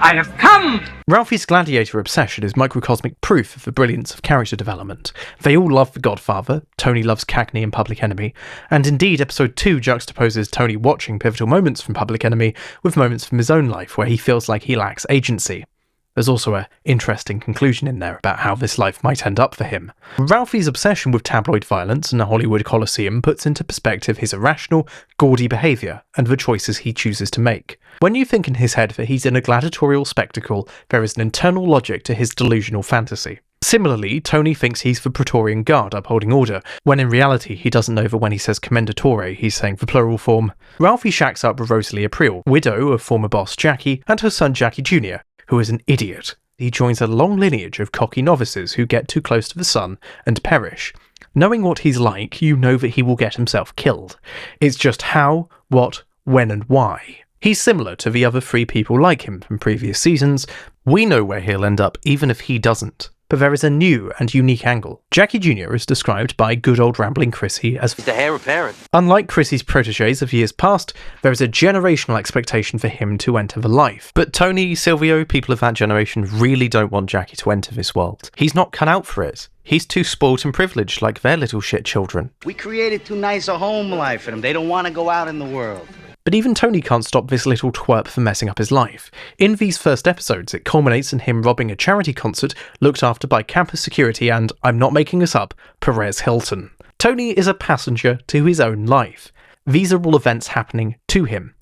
I have come! Ralphie's Gladiator obsession is microcosmic proof of the brilliance of character development. They all love The Godfather, Tony loves Cagney and Public Enemy, and indeed episode 2 juxtaposes Tony watching pivotal moments from Public Enemy with moments from his own life where he feels like he lacks agency. There's also an interesting conclusion in there about how this life might end up for him. Ralphie's obsession with tabloid violence and the Hollywood Coliseum puts into perspective his irrational, gaudy behaviour and the choices he chooses to make. When you think in his head that he's in a gladiatorial spectacle, there is an internal logic to his delusional fantasy. Similarly, Tony thinks he's the Praetorian Guard upholding order, when in reality he doesn't know that when he says commendatore, he's saying the plural form. Ralphie shacks up with Rosalie April, widow of former boss Jackie, and her son Jackie Jr., who is an idiot. He joins a long lineage of cocky novices who get too close to the sun and perish. Knowing what he's like, you know that he will get himself killed. It's just how, what, when and why. He's similar to the other 3 people like him from previous seasons. We know where he'll end up even if he doesn't. But there is a new and unique angle. Jackie Jr. is described by good old rambling Chrissy as the heir apparent. Unlike Chrissy's protégés of years past, there is a generational expectation for him to enter the life. But Tony, Silvio, people of that generation really don't want Jackie to enter this world. He's not cut out for it. He's too spoilt and privileged like their little shit children. We created too nice a home life for them. They don't want to go out in the world. But even Tony can't stop this little twerp from messing up his life. In these first episodes, it culminates in him robbing a charity concert looked after by campus security and, I'm not making this up, Perez Hilton. Tony is a passenger to his own life. These are all events happening to him.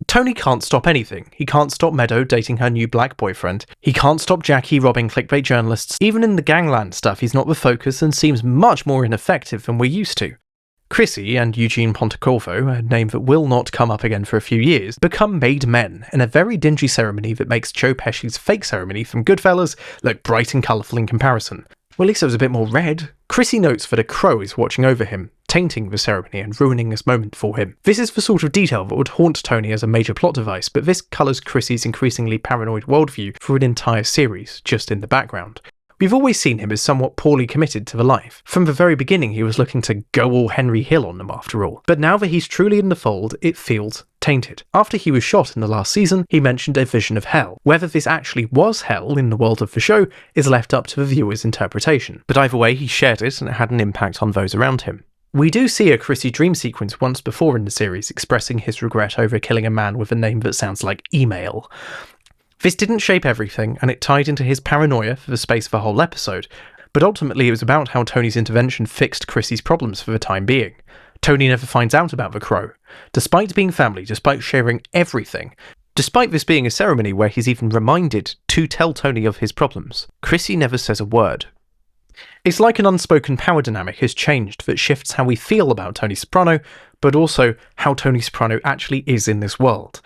Tony can't stop anything. He can't stop Meadow dating her new black boyfriend. He can't stop Jackie robbing clickbait journalists. Even in the gangland stuff, he's not the focus and seems much more ineffective than we're used to. Chrissy and Eugene Pontecorvo, a name that will not come up again for a few years, become made men in a very dingy ceremony that makes Joe Pesci's fake ceremony from Goodfellas look bright and colourful in comparison. Well, at least it was a bit more red. Chrissy notes that a crow is watching over him, tainting the ceremony and ruining this moment for him. This is the sort of detail that would haunt Tony as a major plot device, but this colours Chrissy's increasingly paranoid worldview for an entire series, just in the background. We've always seen him as somewhat poorly committed to the life. From the very beginning, he was looking to go all Henry Hill on them after all. But now that he's truly in the fold, it feels tainted. After he was shot in the last season, he mentioned a vision of hell. Whether this actually was hell in the world of the show is left up to the viewer's interpretation. But either way, he shared it and it had an impact on those around him. We do see a Chrissy dream sequence once before in the series expressing his regret over killing a man with a name that sounds like email. This didn't shape everything, and it tied into his paranoia for the space of a whole episode, but ultimately it was about how Tony's intervention fixed Chrissy's problems for the time being. Tony never finds out about the crow. Despite being family, despite sharing everything, despite this being a ceremony where he's even reminded to tell Tony of his problems, Chrissy never says a word. It's like an unspoken power dynamic has changed that shifts how we feel about Tony Soprano, but also how Tony Soprano actually is in this world.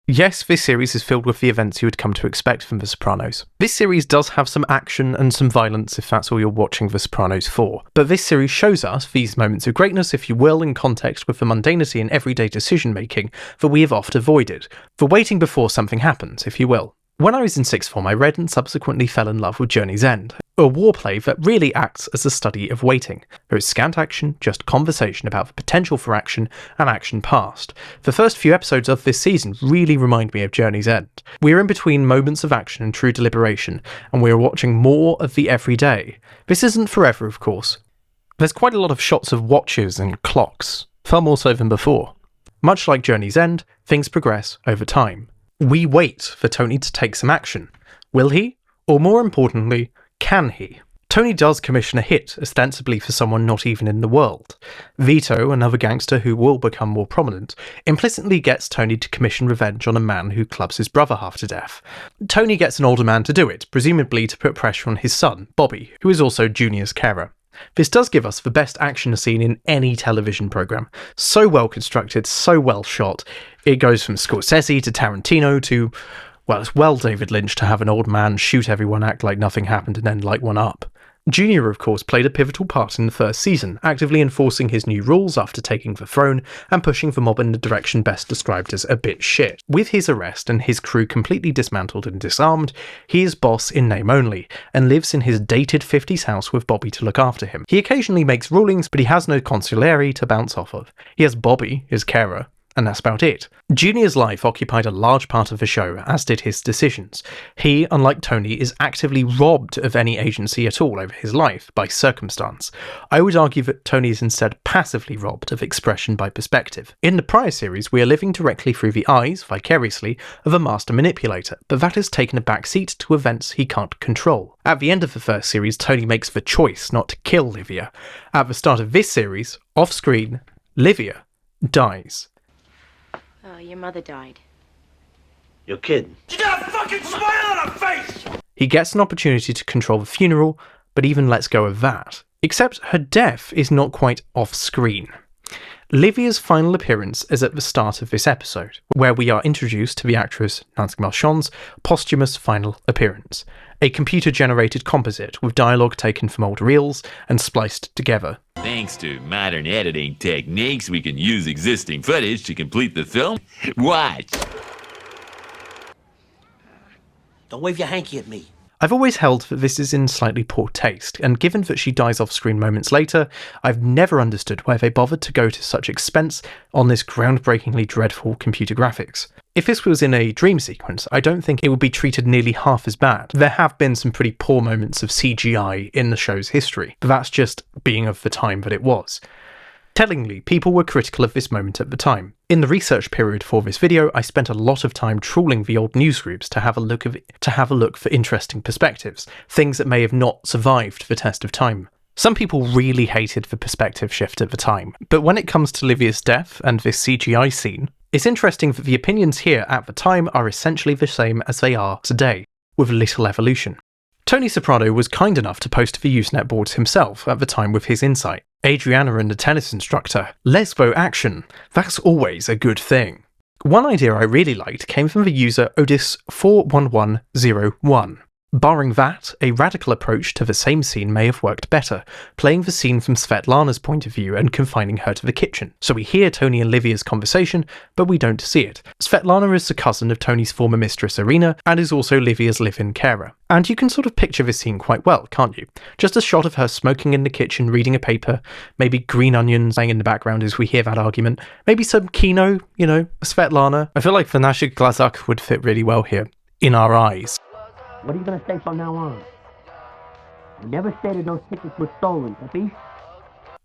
Yes, this series is filled with the events you would come to expect from The Sopranos. This series does have some action and some violence if that's all you're watching The Sopranos for, but this series shows us these moments of greatness, if you will, in context with the mundanity and everyday decision making that we have oft avoided, the waiting before something happens, if you will. When I was in sixth form, I read and subsequently fell in love with Journey's End, a war play that really acts as a study of waiting. There is scant action, just conversation about the potential for action and action past. The first few episodes of this season really remind me of Journey's End. We're in between moments of action and true deliberation, and we're watching more of the everyday. This isn't forever, of course. There's quite a lot of shots of watches and clocks, far more so than before. Much like Journey's End, things progress over time. We wait for Tony to take some action. Will he? Or more importantly, can he? Tony does commission a hit, ostensibly for someone not even in the world. Vito, another gangster who will become more prominent, implicitly gets Tony to commission revenge on a man who clubs his brother half to death. Tony gets an older man to do it, presumably to put pressure on his son, Bobby, who is also Junior's carer. This does give us the best action scene in any television programme. So well constructed, so well shot. It goes from Scorsese to Tarantino to, well, it's well David Lynch to have an old man shoot everyone, act like nothing happened and then light one up. Junior, of course, played a pivotal part in the first season, actively enforcing his new rules after taking the throne and pushing the mob in the direction best described as a bit shit. With his arrest and his crew completely dismantled and disarmed, he is boss in name only, and lives in his dated 50s house with Bobby to look after him. He occasionally makes rulings, but he has no consigliere to bounce off of. He has Bobby, his carer, and that's about it. Junior's life occupied a large part of the show, as did his decisions. He, unlike Tony, is actively robbed of any agency at all over his life by circumstance. I would argue that Tony is instead passively robbed of expression by perspective. In the prior series, we are living directly through the eyes, vicariously, of a master manipulator, but that has taken a backseat to events he can't control. At the end of the first series, Tony makes the choice not to kill Livia. At the start of this series, off-screen, Livia dies. Oh, your mother died. You're kidding. You got a fucking smile on her face! He gets an opportunity to control the funeral, but even lets go of that. Except her death is not quite off-screen. Livia's final appearance is at the start of this episode, where we are introduced to the actress Nancy Marchand's posthumous final appearance, a computer-generated composite with dialogue taken from old reels and spliced together. Thanks to modern editing techniques, we can use existing footage to complete the film. Watch! Don't wave your hanky at me. I've always held that this is in slightly poor taste, and given that she dies off-screen moments later, I've never understood why they bothered to go to such expense on this groundbreakingly dreadful computer graphics. If this was in a dream sequence, I don't think it would be treated nearly half as bad. There have been some pretty poor moments of CGI in the show's history, but that's just being of the time that it was. Tellingly, people were critical of this moment at the time. In the research period for this video, I spent a lot of time trawling the old newsgroups to have a look for interesting perspectives, things that may have not survived the test of time. Some people really hated the perspective shift at the time, but when it comes to Livia's death and this CGI scene, it's interesting that the opinions here at the time are essentially the same as they are today, with little evolution. Tony Soprano was kind enough to post to the Usenet boards himself at the time with his insight. Adriana and the tennis instructor. Lesbo action. That's always a good thing. One idea I really liked came from the user Odis41101. Barring that, a radical approach to the same scene may have worked better, playing the scene from Svetlana's point of view and confining her to the kitchen. So we hear Tony and Livia's conversation, but we don't see it. Svetlana is the cousin of Tony's former mistress Irina, and is also Livia's live-in carer. And you can sort of picture this scene quite well, can't you? Just a shot of her smoking in the kitchen, reading a paper, maybe green onions playing in the background as we hear that argument, maybe some Kino, Svetlana. I feel like the Nashik Glazak would fit really well here, in our eyes. What are you gonna say from now on? You never stated those tickets were stolen, Capiche?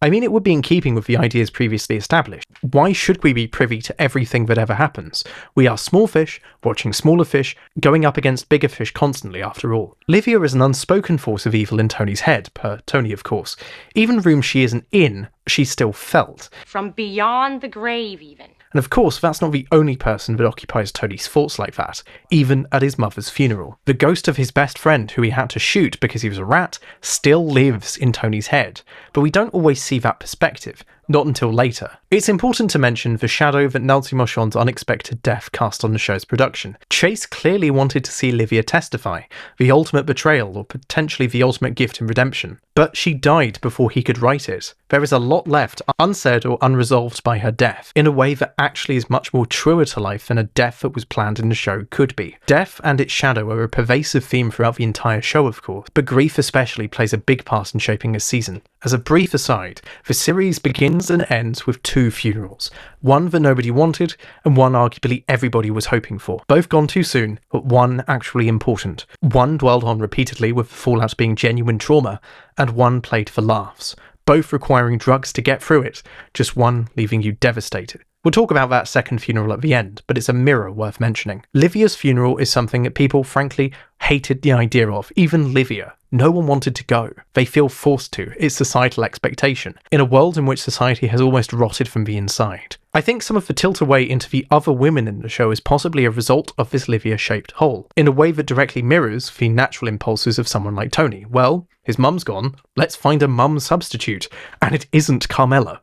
I mean, it would be in keeping with the ideas previously established. Why should we be privy to everything that ever happens? We are small fish, watching smaller fish, going up against bigger fish constantly after all. Livia is an unspoken force of evil in Tony's head, per Tony of course. Even the room she isn't in, she still felt. From beyond the grave, even. And of course, that's not the only person that occupies Tony's thoughts like that, even at his mother's funeral. The ghost of his best friend, who he had to shoot because he was a rat, still lives in Tony's head, but we don't always see that perspective, not until later. It's important to mention the shadow that Nancy Moshon's unexpected death cast on the show's production. Chase clearly wanted to see Livia testify, the ultimate betrayal or potentially the ultimate gift in redemption, but she died before he could write it. There is a lot left unsaid or unresolved by her death, in a way that actually is much more truer to life than a death that was planned in the show could be. Death and its shadow are a pervasive theme throughout the entire show, of course, but grief especially plays a big part in shaping a season. As a brief aside, the series begins and ends with two funerals, one that nobody wanted, and one arguably everybody was hoping for. Both gone too soon, but one actually important. One dwelled on repeatedly with the fallout being genuine trauma, and one played for laughs. Both requiring drugs to get through it, just one leaving you devastated. We'll talk about that second funeral at the end, but it's a mirror worth mentioning. Livia's funeral is something that people, frankly, hated the idea of, even Livia. No one wanted to go. They feel forced to. It's societal expectation, in a world in which society has almost rotted from the inside. I think some of the tilt away into the other women in the show is possibly a result of this Livia-shaped hole, in a way that directly mirrors the natural impulses of someone like Tony. Well, his mum's gone, let's find a mum substitute, and it isn't Carmela.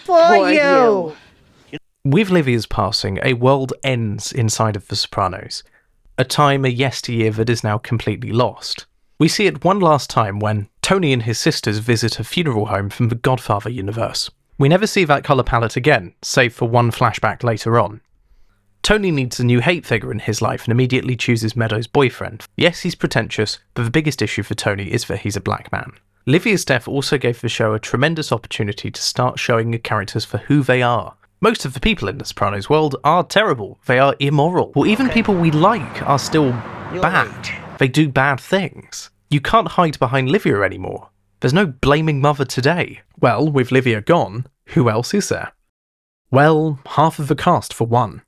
For you! With Livia's passing, a world ends inside of The Sopranos. A time, a yesteryear that is now completely lost. We see it one last time when Tony and his sisters visit a funeral home from the Godfather universe. We never see that colour palette again, save for one flashback later on. Tony needs a new hate figure in his life and immediately chooses Meadows' boyfriend. Yes, he's pretentious, but the biggest issue for Tony is that he's a black man. Livia's death also gave the show a tremendous opportunity to start showing the characters for who they are. Most of the people in the Sopranos world are terrible, they are immoral, or even people we like are still bad. They do bad things. You can't hide behind Livia anymore. There's no blaming mother today. Well, with Livia gone, who else is there? Well, half of the cast for one.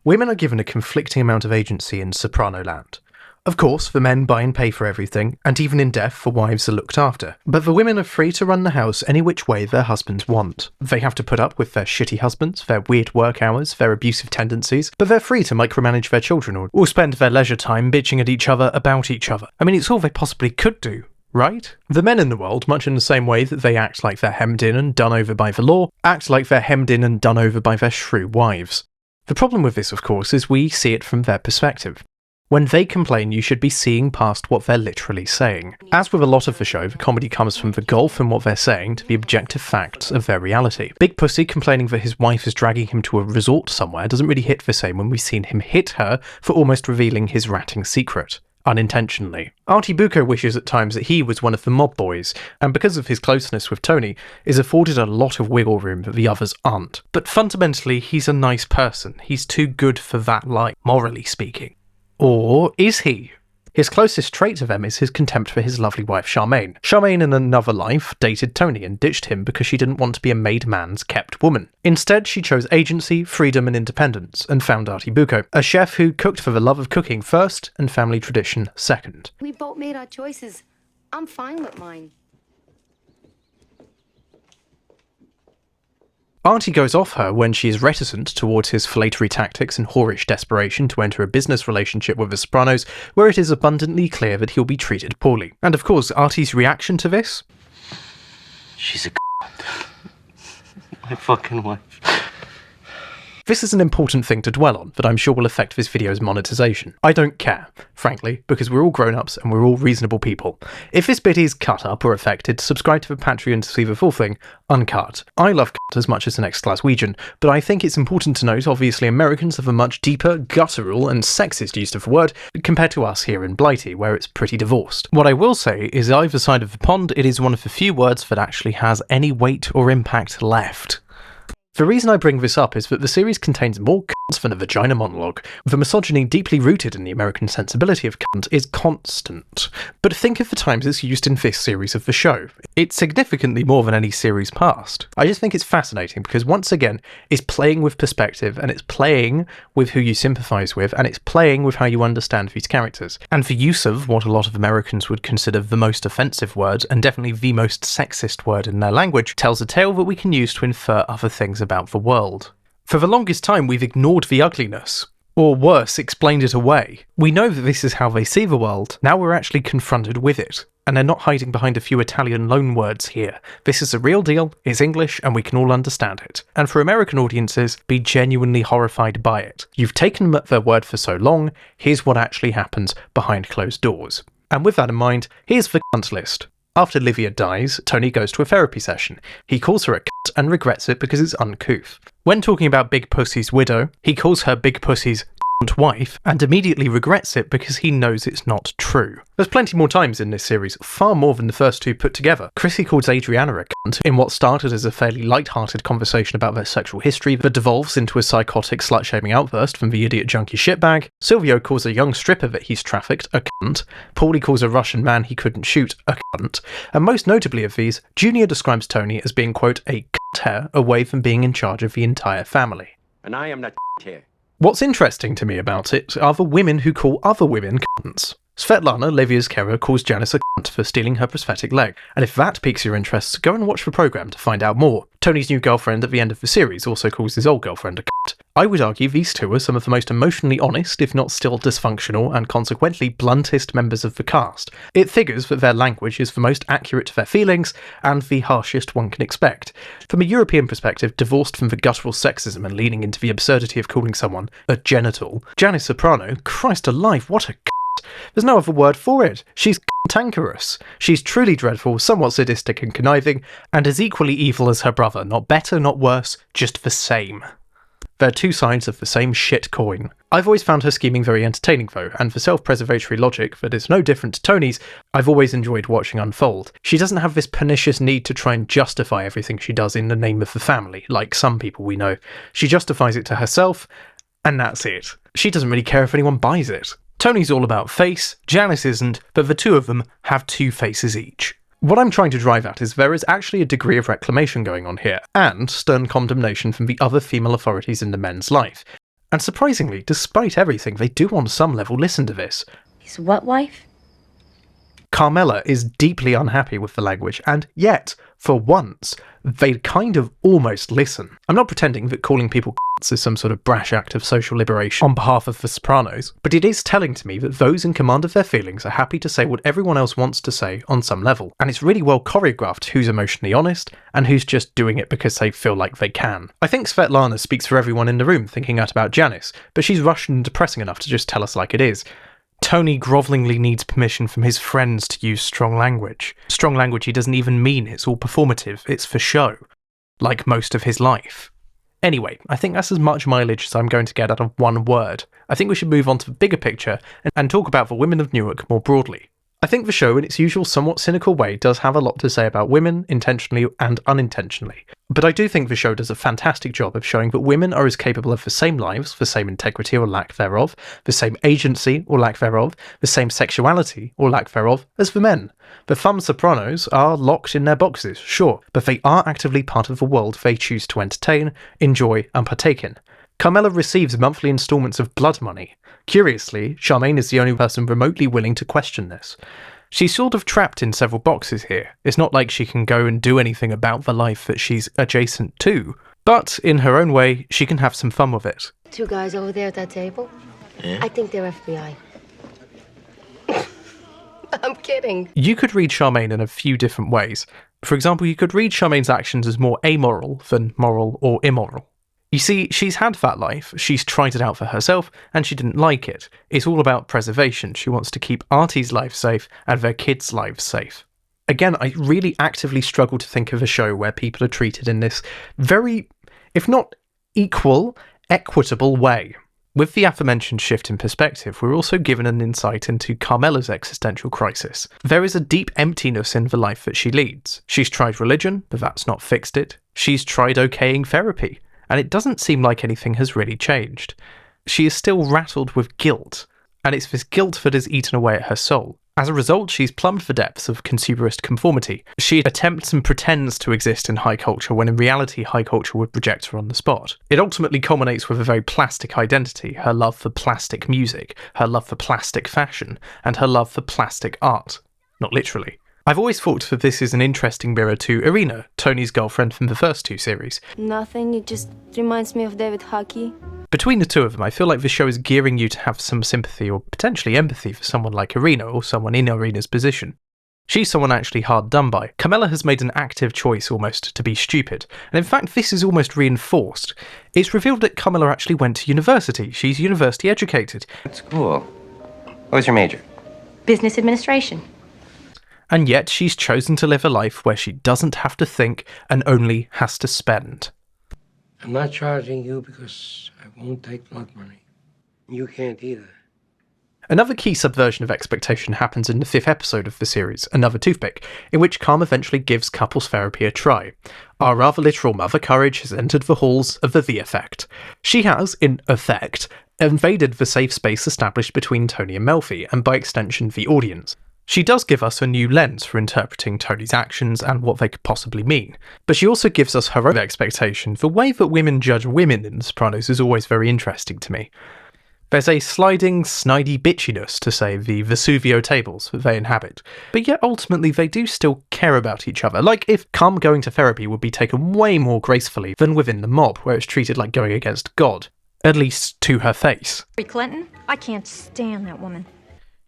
Women are given a conflicting amount of agency in Soprano land. Of course, the men buy and pay for everything, and even in death, the wives are looked after. But the women are free to run the house any which way their husbands want. They have to put up with their shitty husbands, their weird work hours, their abusive tendencies, but they're free to micromanage their children or spend their leisure time bitching at each other about each other. I mean, it's all they possibly could do, right? The men in the world, much in the same way that they act like they're hemmed in and done over by the law, act like they're hemmed in and done over by their shrew wives. The problem with this, of course, is we see it from their perspective. When they complain, you should be seeing past what they're literally saying. As with a lot of the show, the comedy comes from the gulf in what they're saying to the objective facts of their reality. Big Pussy complaining that his wife is dragging him to a resort somewhere doesn't really hit the same when we've seen him hit her for almost revealing his ratting secret. Unintentionally. Artie Bucco wishes at times that he was one of the mob boys, and because of his closeness with Tony, is afforded a lot of wiggle room that the others aren't. But fundamentally, he's a nice person. He's too good for that life, morally speaking. Or is he? His closest trait to them is his contempt for his lovely wife Charmaine. Charmaine in another life dated Tony and ditched him because she didn't want to be a made man's kept woman. Instead, she chose agency, freedom and independence, and found Artie Bucco, a chef who cooked for the love of cooking first and family tradition second. We both made our choices. I'm fine with mine. Artie goes off her when she is reticent towards his flattery tactics and whorish desperation to enter a business relationship with the Sopranos, where it is abundantly clear that he'll be treated poorly. And of course, Artie's reaction to this? She's a my fucking wife. This is an important thing to dwell on that I'm sure will affect this video's monetization. I don't care, frankly, because we're all grown-ups and we're all reasonable people. If this bit is cut up or affected, subscribe to the Patreon to see the full thing uncut. I love cut as much as the next Glaswegian, but I think it's important to note obviously Americans have a much deeper, guttural and sexist use of the word compared to us here in Blighty, where it's pretty divorced. What I will say is either side of the pond, it is one of the few words that actually has any weight or impact left. The reason I bring this up is that the series contains more cunts than a vagina monologue. The misogyny deeply rooted in the American sensibility of cunt is constant. But think of the times it's used in this series of the show. It's significantly more than any series past. I just think it's fascinating because once again, it's playing with perspective and it's playing with who you sympathise with and it's playing with how you understand these characters. And the use of what a lot of Americans would consider the most offensive word and definitely the most sexist word in their language tells a tale that we can use to infer other things about the world. For the longest time we've ignored the ugliness, or worse, explained it away. We know that this is how they see the world, now we're actually confronted with it. And they're not hiding behind a few Italian loanwords here. This is a real deal, it's English, and we can all understand it. And for American audiences, be genuinely horrified by it. You've taken them at their word for so long, here's what actually happens behind closed doors. And with that in mind, here's the cunt list. After Livia dies, Tony goes to a therapy session. He calls her a cunt and regrets it because it's uncouth. When talking about Big Pussy's widow, he calls her Big Pussy's cunt wife and immediately regrets it because he knows it's not true. There's plenty more times in this series, far more than the first two put together. Chrissy calls Adriana a cunt in what started as a fairly light-hearted conversation about their sexual history that devolves into a psychotic slut-shaming outburst from the idiot junkie shitbag. Silvio calls a young stripper that he's trafficked a cunt. Paulie calls a Russian man he couldn't shoot a cunt. And most notably of these, Junior describes Tony as being, quote, a cunt hair away from being in charge of the entire family. And I am not here. What's interesting to me about it are the women who call other women cunts. Svetlana, Livia's carer, calls Janice a cunt for stealing her prosthetic leg, and if that piques your interest, go and watch the programme to find out more. Tony's new girlfriend at the end of the series also calls his old girlfriend a cunt. I would argue these two are some of the most emotionally honest, if not still dysfunctional, and consequently bluntest members of the cast. It figures that their language is the most accurate to their feelings, and the harshest one can expect. From a European perspective, divorced from the guttural sexism and leaning into the absurdity of calling someone a genital, Janice Soprano, Christ alive, what a cunt. There's no other word for it. She's cantankerous. She's truly dreadful, somewhat sadistic and conniving, and as equally evil as her brother. Not better, not worse, just the same. They're two sides of the same shit coin. I've always found her scheming very entertaining though, and for self-preservatory logic that is no different to Tony's, I've always enjoyed watching unfold. She doesn't have this pernicious need to try and justify everything she does in the name of the family, like some people we know. She justifies it to herself, and that's it. She doesn't really care if anyone buys it. Tony's all about face, Janice isn't, but the two of them have two faces each. What I'm trying to drive at is there is actually a degree of reclamation going on here, and stern condemnation from the other female authorities in the men's life. And surprisingly, despite everything, they do on some level listen to this. His what wife? Carmela is deeply unhappy with the language, and yet, for once, they kind of almost listen. I'm not pretending that calling people c***s is some sort of brash act of social liberation on behalf of the Sopranos, but it is telling to me that those in command of their feelings are happy to say what everyone else wants to say on some level, and it's really well choreographed who's emotionally honest and who's just doing it because they feel like they can. I think Svetlana speaks for everyone in the room thinking that about Janice, but she's Russian and depressing enough to just tell us like it is. Tony grovellingly needs permission from his friends to use strong language. Strong language he doesn't even mean, it's all performative, it's for show. Like most of his life. Anyway, I think that's as much mileage as I'm going to get out of one word. I think we should move on to the bigger picture and talk about the women of Newark more broadly. I think the show, in its usual somewhat cynical way, does have a lot to say about women, intentionally and unintentionally. But I do think the show does a fantastic job of showing that women are as capable of the same lives, the same integrity or lack thereof, the same agency or lack thereof, the same sexuality or lack thereof as the men. The femme sopranos are locked in their boxes, sure, but they are actively part of the world they choose to entertain, enjoy and partake in. Carmela receives monthly installments of blood money. Curiously, Charmaine is the only person remotely willing to question this. She's sort of trapped in several boxes here. It's not like she can go and do anything about the life that she's adjacent to. But, in her own way, she can have some fun with it. Two guys over there at that table? Yeah? I think they're FBI. I'm kidding. You could read Charmaine in a few different ways. For example, you could read Charmaine's actions as more amoral than moral or immoral. You see, she's had that life, she's tried it out for herself, and she didn't like it. It's all about preservation. She wants to keep Artie's life safe and their kids' lives safe. Again, I really actively struggle to think of a show where people are treated in this very, if not equal, equitable way. With the aforementioned shift in perspective, we're also given an insight into Carmela's existential crisis. There is a deep emptiness in the life that she leads. She's tried religion, but that's not fixed it. She's tried okaying therapy, and it doesn't seem like anything has really changed. She is still rattled with guilt, and it's this guilt that has eaten away at her soul. As a result, she's plumbed the depths of consumerist conformity. She attempts and pretends to exist in high culture when in reality high culture would reject her on the spot. It ultimately culminates with a very plastic identity, her love for plastic music, her love for plastic fashion, and her love for plastic art. Not literally. I've always thought that this is an interesting mirror to Irina, Tony's girlfriend from the first two series. Nothing, it just reminds me of David Hockey. Between the two of them, I feel like the show is gearing you to have some sympathy or potentially empathy for someone like Irina or someone in Irina's position. She's someone actually hard done by. Carmela has made an active choice almost to be stupid, and in fact this is almost reinforced. It's revealed that Carmela actually went to university. She's university educated. That's cool. What was your major? Business administration. And yet she's chosen to live a life where she doesn't have to think and only has to spend. I'm not charging you because I won't take blood money. You can't either. Another key subversion of expectation happens in the 5th episode of the series, Another Toothpick, in which Calm eventually gives couples therapy a try. Our rather literal Mother Courage has entered the halls of the Effect. She has, in effect, invaded the safe space established between Tony and Melfi, and by extension the audience. She does give us a new lens for interpreting Tony's actions and what they could possibly mean, but she also gives us her own expectation. The way that women judge women in The Sopranos is always very interesting to me. There's a sliding, snidey bitchiness to, say, the Vesuvio tables that they inhabit, but yet ultimately they do still care about each other, like if Calm going to therapy would be taken way more gracefully than within the mob, where it's treated like going against God, at least to her face. Clinton? I can't stand that woman.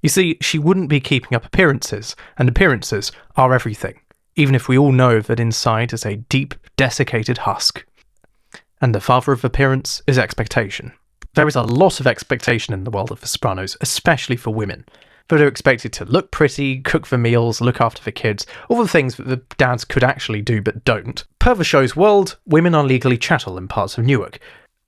You see, she wouldn't be keeping up appearances, and appearances are everything, even if we all know that inside is a deep, desiccated husk. And the father of appearance is expectation. There is a lot of expectation in the world of The Sopranos, especially for women. That are expected to look pretty, cook the meals, look after the kids, all the things that the dads could actually do but don't. Per the show's world, women are legally chattel in parts of Newark,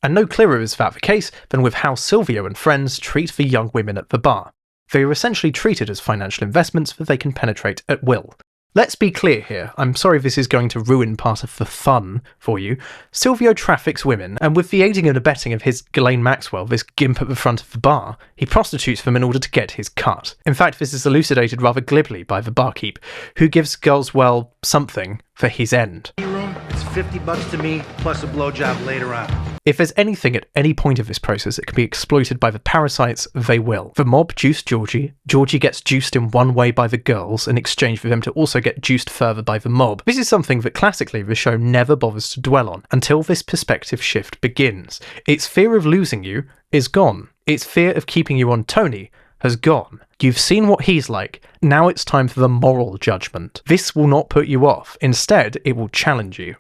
and no clearer is that the case than with how Silvio and friends treat the young women at the bar. They are essentially treated as financial investments that they can penetrate at will. Let's be clear here, I'm sorry this is going to ruin part of the fun for you. Silvio traffics women, and with the aiding and abetting of his Ghislaine Maxwell, this gimp at the front of the bar, he prostitutes them in order to get his cut. In fact, this is elucidated rather glibly by the barkeep, who gives girls, well, something for his end. It's $50 to me, plus a blowjob later on. If there's anything at any point of this process that can be exploited by the parasites, they will. The mob juice Georgie. Georgie gets juiced in one way by the girls in exchange for them to also get juiced further by the mob. This is something that classically the show never bothers to dwell on until this perspective shift begins. Its fear of losing you is gone. Its fear of keeping you on Tony has gone. You've seen what he's like. Now it's time for the moral judgment. This will not put you off. Instead, it will challenge you.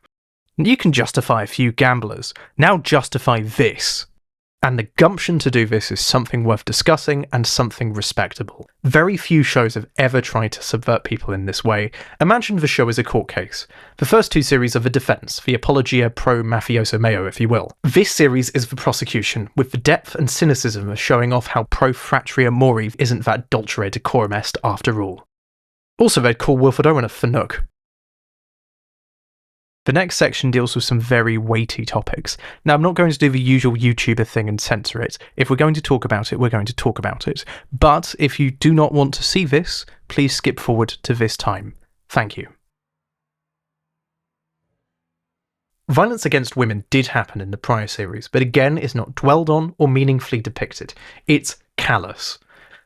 You can justify a few gamblers. Now justify this. And the gumption to do this is something worth discussing and something respectable. Very few shows have ever tried to subvert people in this way. Imagine the show as a court case. The first two series are the defense, the apologia pro mafioso meo, if you will. This series is the prosecution, with the depth and cynicism of showing off how pro fratria mori isn't that dulcere decorum est after all. Also, they'd call Wilfred Owen a fanook. The next section deals with some very weighty topics. Now, I'm not going to do the usual YouTuber thing and censor it. If we're going to talk about it, we're going to talk about it. But if you do not want to see this, please skip forward to this time. Thank you. Violence against women did happen in the prior series, but again is not dwelled on or meaningfully depicted. It's callous.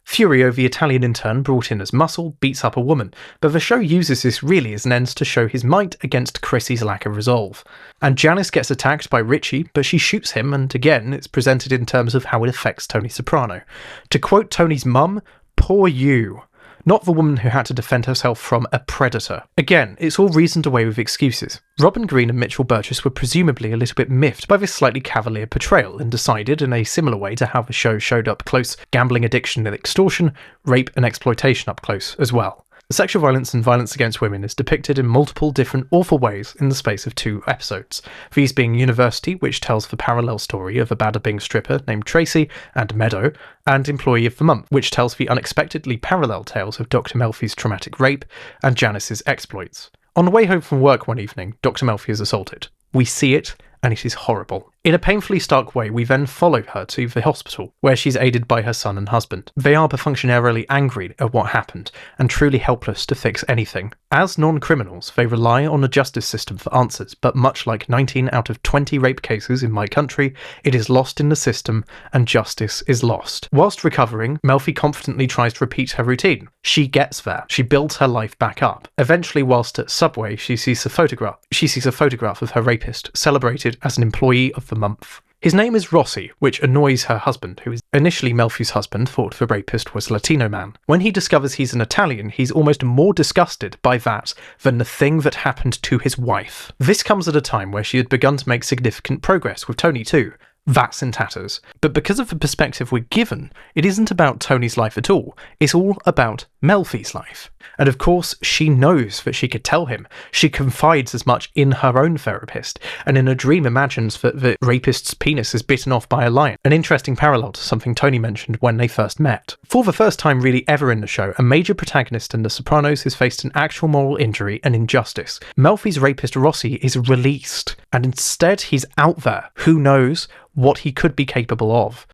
Furio, the Italian intern brought in as muscle, beats up a woman, but the show uses this really as an end to show his might against Chrissy's lack of resolve. And Janice gets attacked by Richie, but she shoots him, and again it's presented in terms of how it affects Tony Soprano. To quote Tony's mum, "Poor you." not the woman who had to defend herself from a predator. Again, it's all reasoned away with excuses. Robin Green and Mitchell Burgess were presumably a little bit miffed by this slightly cavalier portrayal and decided, in a similar way to how the show showed up close gambling addiction and extortion, rape and exploitation up close as well. Sexual violence and violence against women is depicted in multiple different awful ways in the space of 2 episodes. These being University, which tells the parallel story of a bada-bing stripper named Tracy and Meadow, and Employee of the Month, which tells the unexpectedly parallel tales of Dr. Melfi's traumatic rape and Janice's exploits. On the way home from work one evening, Dr. Melfi is assaulted. We see it, and it is horrible. In a painfully stark way, we then follow her to the hospital, where she's aided by her son and husband. They are perfunctionarily angry at what happened, and truly helpless to fix anything. As non-criminals, they rely on the justice system for answers, but much like 19 out of 20 rape cases in my country, it is lost in the system, and justice is lost. Whilst recovering, Melfi confidently tries to repeat her routine. She gets there. She builds her life back up. Eventually, whilst at Subway, she sees a photograph of her rapist, celebrated as an employee of the month. His name is Rossi, which annoys her husband, who is initially Melfi's husband, thought the rapist was a Latino man. When he discovers he's an Italian, he's almost more disgusted by that than the thing that happened to his wife. This comes at a time where she had begun to make significant progress with Tony too. That's in tatters. But because of the perspective we're given, it isn't about Tony's life at all. It's all about Melfi's life. And of course, she knows that she could tell him. She confides as much in her own therapist, and in a dream imagines that the rapist's penis is bitten off by a lion. An interesting parallel to something Tony mentioned when they first met. For the first time really ever in the show, a major protagonist in The Sopranos has faced an actual moral injury and injustice. Melfi's rapist Rossi is released, and instead he's out there. Who knows what he could be capable of?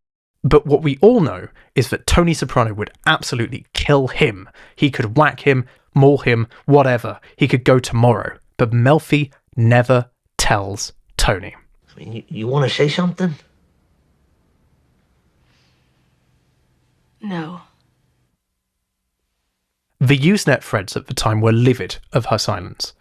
But what we all know is that Tony Soprano would absolutely kill him. He could whack him, maul him, whatever. He could go tomorrow. But Melfi never tells Tony. I mean, you want to say something? No. The Usenet threads at the time were livid of her silence.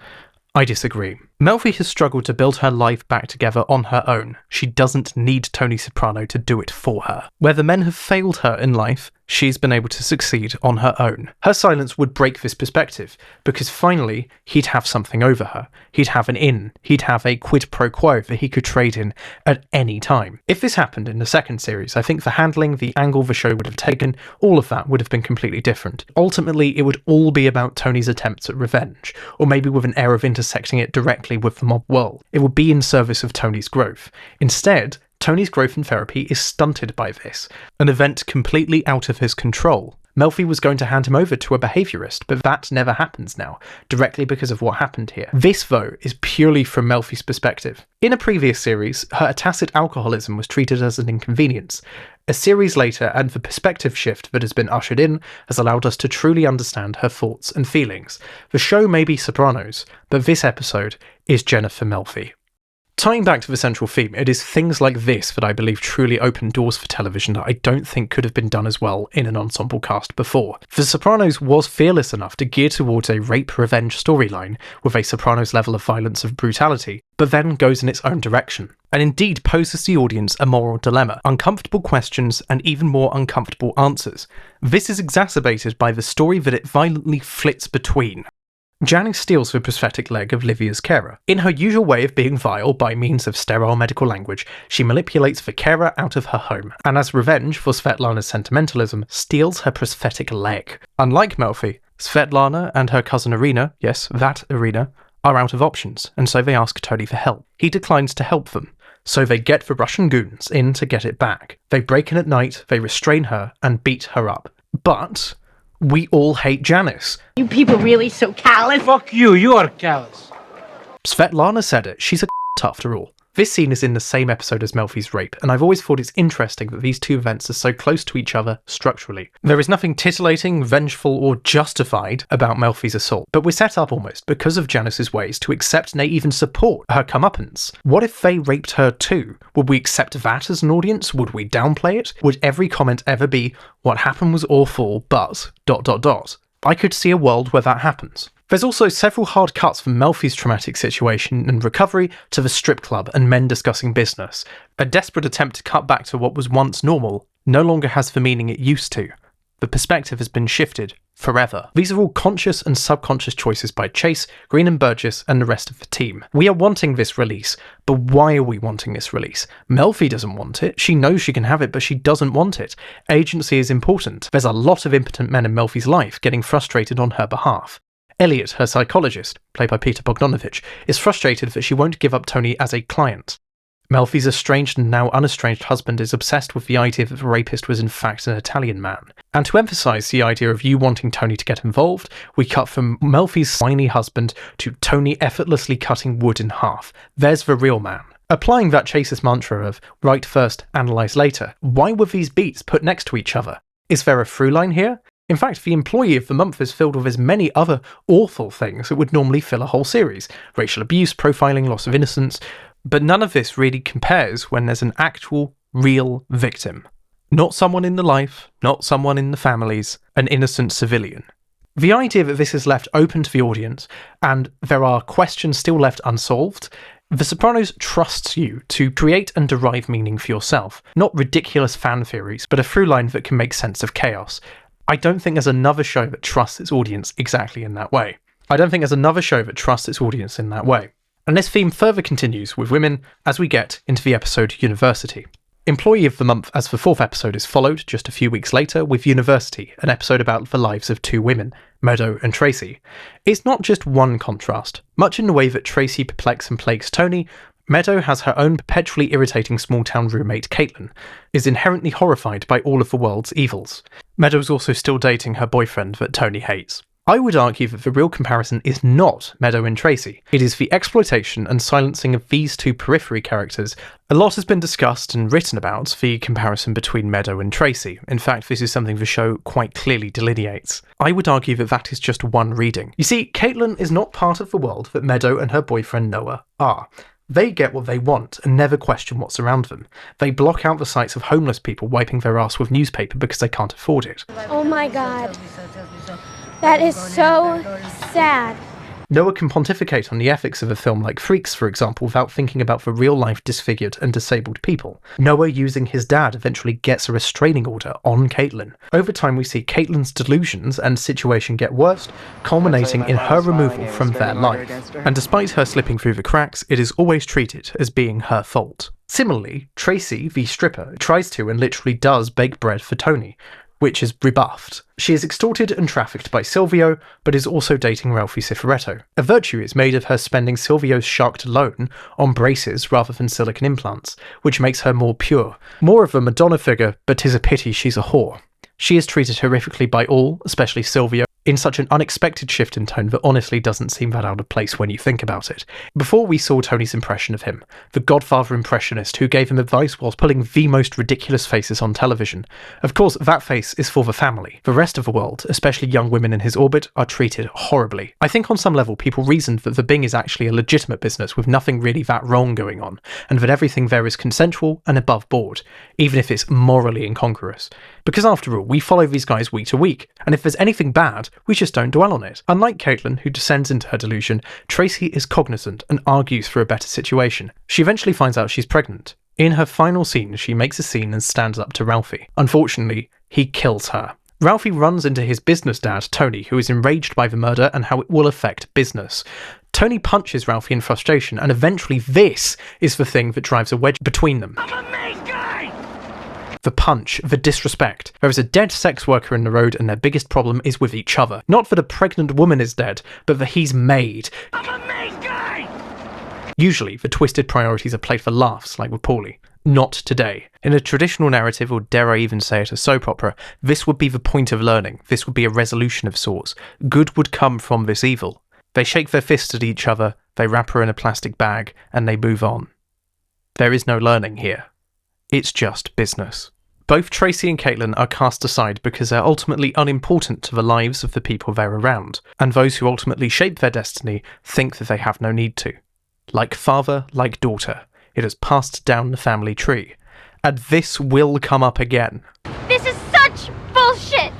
I disagree. Melfi has struggled to build her life back together on her own. She doesn't need Tony Soprano to do it for her. Where the men have failed her in life, she's been able to succeed on her own. Her silence would break this perspective, because finally, he'd have something over her. He'd have an in. He'd have a quid pro quo that he could trade in at any time. If this happened in the second series, I think the handling, the angle the show would have taken, all of that would have been completely different. Ultimately, it would all be about Tony's attempts at revenge, or maybe with an air of intersecting it directly with the mob world. It would be in service of Tony's growth. Instead, Tony's growth in therapy is stunted by this, an event completely out of his control. Melfi was going to hand him over to a behaviourist, but that never happens now, directly because of what happened here. This, though, is purely from Melfi's perspective. In a previous series, her tacit alcoholism was treated as an inconvenience. A series later, and the perspective shift that has been ushered in has allowed us to truly understand her thoughts and feelings. The show may be Sopranos, but this episode is Jennifer Melfi. Tying back to the central theme, it is things like this that I believe truly open doors for television that I don't think could have been done as well in an ensemble cast before. The Sopranos was fearless enough to gear towards a rape revenge storyline with a Sopranos level of violence of brutality, but then goes in its own direction, and indeed poses the audience a moral dilemma, uncomfortable questions and even more uncomfortable answers. This is exacerbated by the story that it violently flits between. Janice steals the prosthetic leg of Livia's carer. In her usual way of being vile by means of sterile medical language, she manipulates the carer out of her home, and as revenge for Svetlana's sentimentalism, steals her prosthetic leg. Unlike Melfi, Svetlana and her cousin Irina, yes, that Irina, are out of options, and so they ask Tony for help. He declines to help them, so they get the Russian goons in to get it back. They break in at night, they restrain her, and beat her up. But we all hate Janice. You people really so callous? Fuck you, you are callous. Svetlana said it, she's a after all. This scene is in the same episode as Melfi's rape, and I've always thought it's interesting that these two events are so close to each other structurally. There is nothing titillating, vengeful, or justified about Melfi's assault, but we're set up almost, because of Janice's ways, to accept, nay even support, her comeuppance. What if they raped her too? Would we accept that as an audience? Would we downplay it? Would every comment ever be, what happened was awful, but ... I could see a world where that happens. There's also several hard cuts from Melfi's traumatic situation and recovery to the strip club and men discussing business. A desperate attempt to cut back to what was once normal no longer has the meaning it used to. The perspective has been shifted forever. These are all conscious and subconscious choices by Chase, Green and Burgess, and the rest of the team. We are wanting this release, but why are we wanting this release? Melfi doesn't want it. She knows she can have it, but she doesn't want it. Agency is important. There's a lot of impotent men in Melfi's life getting frustrated on her behalf. Elliot, her psychologist, played by Peter Bogdanovich, is frustrated that she won't give up Tony as a client. Melfi's estranged and now unestranged husband is obsessed with the idea that the rapist was in fact an Italian man. And to emphasise the idea of you wanting Tony to get involved, we cut from Melfi's whiny husband to Tony effortlessly cutting wood in half. There's the real man. Applying that Chase's mantra of write first, analyse later, why were these beats put next to each other? Is there a through line here? In fact, the Employee of the Month is filled with as many other awful things that would normally fill a whole series. Racial abuse, profiling, loss of innocence. But none of this really compares when there's an actual, real victim. Not someone in the life, not someone in the families, an innocent civilian. The idea that this is left open to the audience, and there are questions still left unsolved, The Sopranos trusts you to create and derive meaning for yourself. Not ridiculous fan theories, but a through line that can make sense of chaos. I don't think there's another show that trusts its audience exactly in that way. And this theme further continues with women as we get into the episode University. Employee of the Month as the fourth episode is followed just a few weeks later with University, an episode about the lives of two women, Meadow and Tracy. It's not just one contrast. Much in the way that Tracy perplexes and plagues Tony, Meadow has her own perpetually irritating small-town roommate Caitlin, is inherently horrified by all of the world's evils. Meadow's also still dating her boyfriend that Tony hates. I would argue that the real comparison is not Meadow and Tracy. It is the exploitation and silencing of these two periphery characters. A lot has been discussed and written about the comparison between Meadow and Tracy. In fact, this is something the show quite clearly delineates. I would argue that that is just one reading. You see, Caitlin is not part of the world that Meadow and her boyfriend Noah are. They get what they want and never question what's around them. They block out the sights of homeless people wiping their ass with newspaper because they can't afford it. Oh my god. That is so sad. Noah can pontificate on the ethics of a film like Freaks, for example, without thinking about the real-life disfigured and disabled people. Noah, using his dad, eventually gets a restraining order on Caitlin. Over time, we see Caitlin's delusions and situation get worse, culminating in her removal from their life. And despite her slipping through the cracks, it is always treated as being her fault. Similarly, Tracy, the stripper, tries to and literally does bake bread for Tony, which is rebuffed. She is extorted and trafficked by Silvio, but is also dating Ralphie Cifaretto. A virtue is made of her spending Silvio's sharked loan on braces rather than silicone implants, which makes her more pure. More of a Madonna figure, but 'tis a pity she's a whore. She is treated horrifically by all, especially Silvio, in such an unexpected shift in tone that honestly doesn't seem that out of place when you think about it. Before we saw Tony's impression of him, the Godfather impressionist who gave him advice whilst pulling the most ridiculous faces on television. Of course, that face is for the family. The rest of the world, especially young women in his orbit, are treated horribly. I think on some level people reasoned that the Bing is actually a legitimate business with nothing really that wrong going on, and that everything there is consensual and above board, even if it's morally incongruous. Because after all, we follow these guys week to week, and if there's anything bad, we just don't dwell on it. Unlike Caitlin, who descends into her delusion, Tracy is cognizant and argues for a better situation. She eventually finds out she's pregnant. In her final scene, she makes a scene and stands up to Ralphie. Unfortunately, he kills her. Ralphie runs into his business dad, Tony, who is enraged by the murder and how it will affect business. Tony punches Ralphie in frustration, and eventually this is the thing that drives a wedge between them. The punch, the disrespect. There is a dead sex worker in the road and their biggest problem is with each other. Not that a pregnant woman is dead, but that he's made. Usually, the twisted priorities are played for laughs, like with Paulie. Not today. In a traditional narrative, or dare I even say it, a soap opera, this would be the point of learning. This would be a resolution of sorts. Good would come from this evil. They shake their fists at each other, they wrap her in a plastic bag, and they move on. There is no learning here. It's just business. Both Tracy and Caitlin are cast aside because they're ultimately unimportant to the lives of the people they're around, and those who ultimately shape their destiny think that they have no need to. Like father, like daughter, it has passed down the family tree. And this will come up again. This is such bullshit!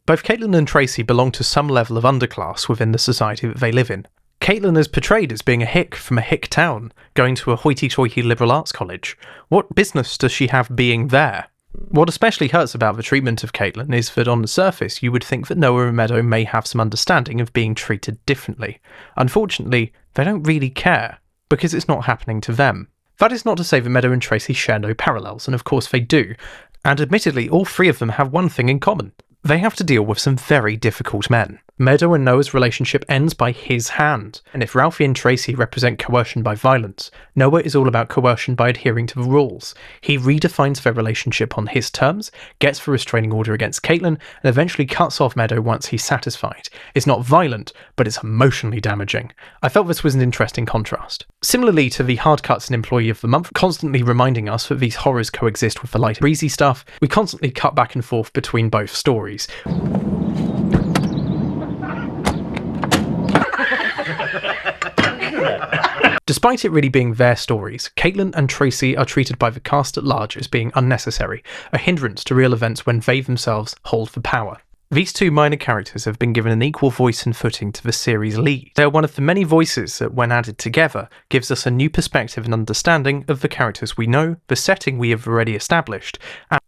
Both Caitlin and Tracy belong to some level of underclass within the society that they live in. Caitlin is portrayed as being a hick from a hick town, going to a hoity-toity liberal arts college. What business does she have being there? What especially hurts about the treatment of Caitlin is that on the surface you would think that Noah and Meadow may have some understanding of being treated differently. Unfortunately, they don't really care, because it's not happening to them. That is not to say that Meadow and Tracy share no parallels, and of course they do, and admittedly all three of them have one thing in common. They have to deal with some very difficult men. Meadow and Noah's relationship ends by his hand, and if Ralphie and Tracy represent coercion by violence, Noah is all about coercion by adhering to the rules. He redefines their relationship on his terms, gets the restraining order against Caitlin, and eventually cuts off Meadow once he's satisfied. It's not violent, but it's emotionally damaging. I felt this was an interesting contrast. Similarly to the hard cuts and Employee of the Month, constantly reminding us that these horrors coexist with the light breezy stuff, we constantly cut back and forth between both stories. Despite it really being their stories, Caitlin and Tracy are treated by the cast at large as being unnecessary, a hindrance to real events when they themselves hold the power. These two minor characters have been given an equal voice and footing to the series' lead. They are one of the many voices that, when added together, gives us a new perspective and understanding of the characters we know, the setting we have already established,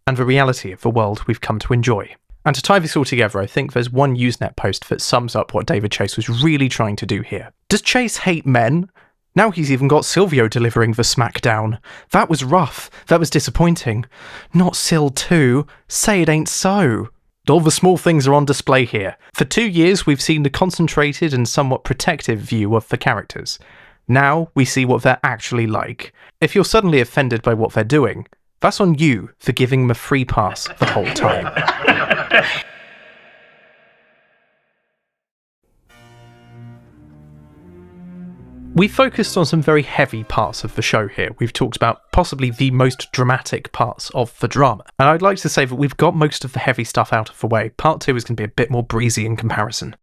and the reality of the world we've come to enjoy. And to tie this all together, I think there's one Usenet post that sums up what David Chase was really trying to do here. Does Chase hate men? Now he's even got Silvio delivering the smackdown. That was rough. That was disappointing. Not Sil too. Say it ain't so. All the small things are on display here. For 2 years, we've seen the concentrated and somewhat protective view of the characters. Now we see what they're actually like. If you're suddenly offended by what they're doing, that's on you for giving them a free pass the whole time. We focused on some very heavy parts of the show here. We've talked about possibly the most dramatic parts of the drama. And I'd like to say that we've got most of the heavy stuff out of the way. Part 2 is going to be a bit more breezy in comparison.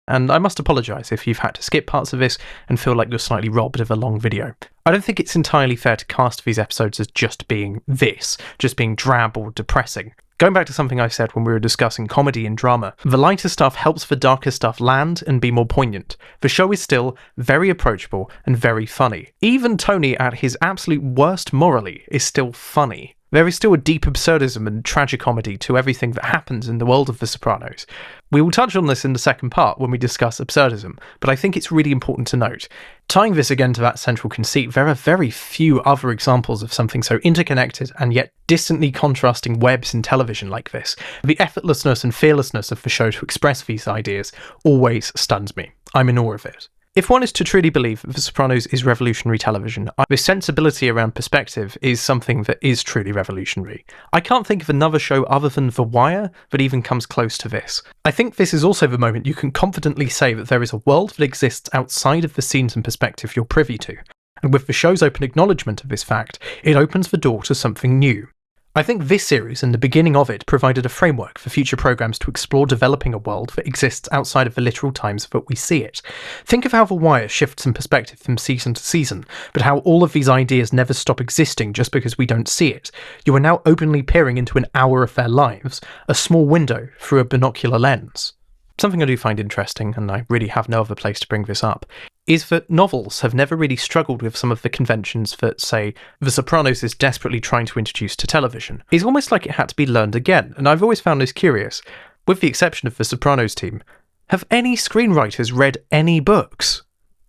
And I must apologise if you've had to skip parts of this and feel like you're slightly robbed of a long video. I don't think it's entirely fair to cast these episodes as just being this, just being drab or depressing. Going back to something I said when we were discussing comedy and drama, the lighter stuff helps the darker stuff land and be more poignant. The show is still very approachable and very funny. Even Tony, at his absolute worst morally, is still funny. There is still a deep absurdism and tragicomedy to everything that happens in the world of The Sopranos. We will touch on this in the second part when we discuss absurdism, but I think it's really important to note. Tying this again to that central conceit, there are very few other examples of something so interconnected and yet distantly contrasting webs in television like this. The effortlessness and fearlessness of the show to express these ideas always stuns me. I'm in awe of it. If one is to truly believe that The Sopranos is revolutionary television, the sensibility around perspective is something that is truly revolutionary. I can't think of another show other than The Wire that even comes close to this. I think this is also the moment you can confidently say that there is a world that exists outside of the scenes and perspective you're privy to. And with the show's open acknowledgement of this fact, it opens the door to something new. I think this series and the beginning of it provided a framework for future programmes to explore developing a world that exists outside of the literal times that we see it. Think of how The Wire shifts in perspective from season to season, but how all of these ideas never stop existing just because we don't see it. You are now openly peering into an hour of their lives, a small window through a binocular lens. Something I do find interesting, and I really have no other place to bring this up, is that novels have never really struggled with some of the conventions that, say, The Sopranos is desperately trying to introduce to television. It's almost like it had to be learned again, and I've always found this curious. With the exception of the Sopranos team, have any screenwriters read any books?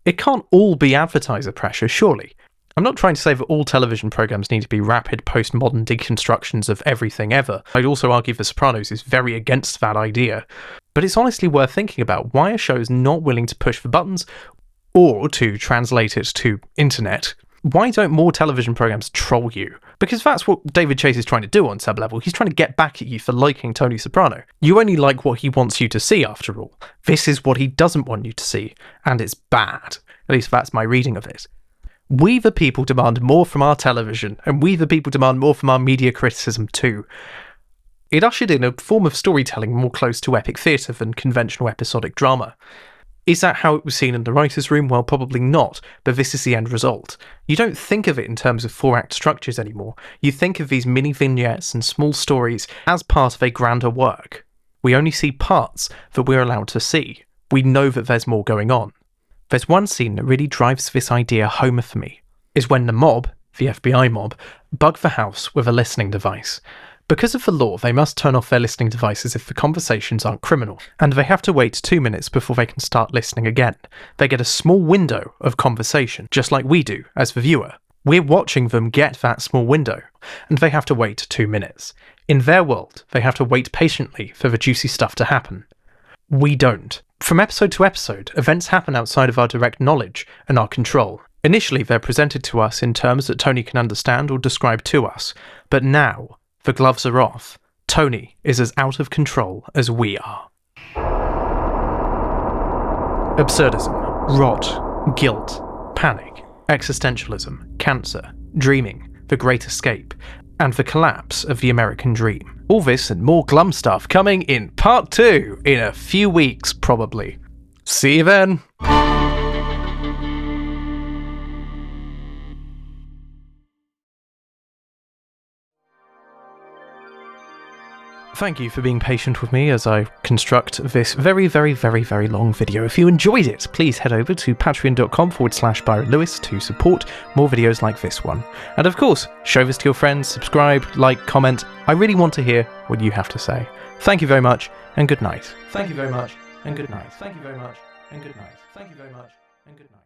It can't all be advertiser pressure, surely. I'm not trying to say that all television programmes need to be rapid postmodern deconstructions of everything ever. I'd also argue The Sopranos is very against that idea. But it's honestly worth thinking about why a show is not willing to push the buttons, or to translate it to internet. Why don't more television programmes troll you? Because that's what David Chase is trying to do on Sublevel. He's trying to get back at you for liking Tony Soprano. You only like what he wants you to see, after all. This is what he doesn't want you to see, and it's bad. At least that's my reading of it. We the people demand more from our television, and we the people demand more from our media criticism too. It ushered in a form of storytelling more close to epic theatre than conventional episodic drama. Is that how it was seen in the writer's room? Well, probably not, but this is the end result. You don't think of it in terms of 4-act structures anymore. You think of these mini vignettes and small stories as part of a grander work. We only see parts that we're allowed to see. We know that there's more going on. There's one scene that really drives this idea home for me, is when the mob, the FBI mob, bug the house with a listening device. Because of the law, they must turn off their listening devices if the conversations aren't criminal, and they have to wait 2 minutes before they can start listening again. They get a small window of conversation, just like we do as the viewer. We're watching them get that small window, and they have to wait 2 minutes. In their world, they have to wait patiently for the juicy stuff to happen. We don't. From episode to episode, events happen outside of our direct knowledge and our control. Initially, they're presented to us in terms that Tony can understand or describe to us, but now, the gloves are off. Tony is as out of control as we are. Absurdism, rot, guilt, panic, existentialism, cancer, dreaming, the great escape, and the collapse of the American dream. All this and more glum stuff coming in part 2 in a few weeks, probably. See you then! Thank you for being patient with me as I construct this very, very, very, very long video. If you enjoyed it, please head over to patreon.com/Byron Lewis to support more videos like this one. And of course, show this to your friends, subscribe, like, comment. I really want to hear what you have to say. Thank you very much, and good night. Thank you very much, and good night. Thank you very much, and good night. Thank you very much, and good night.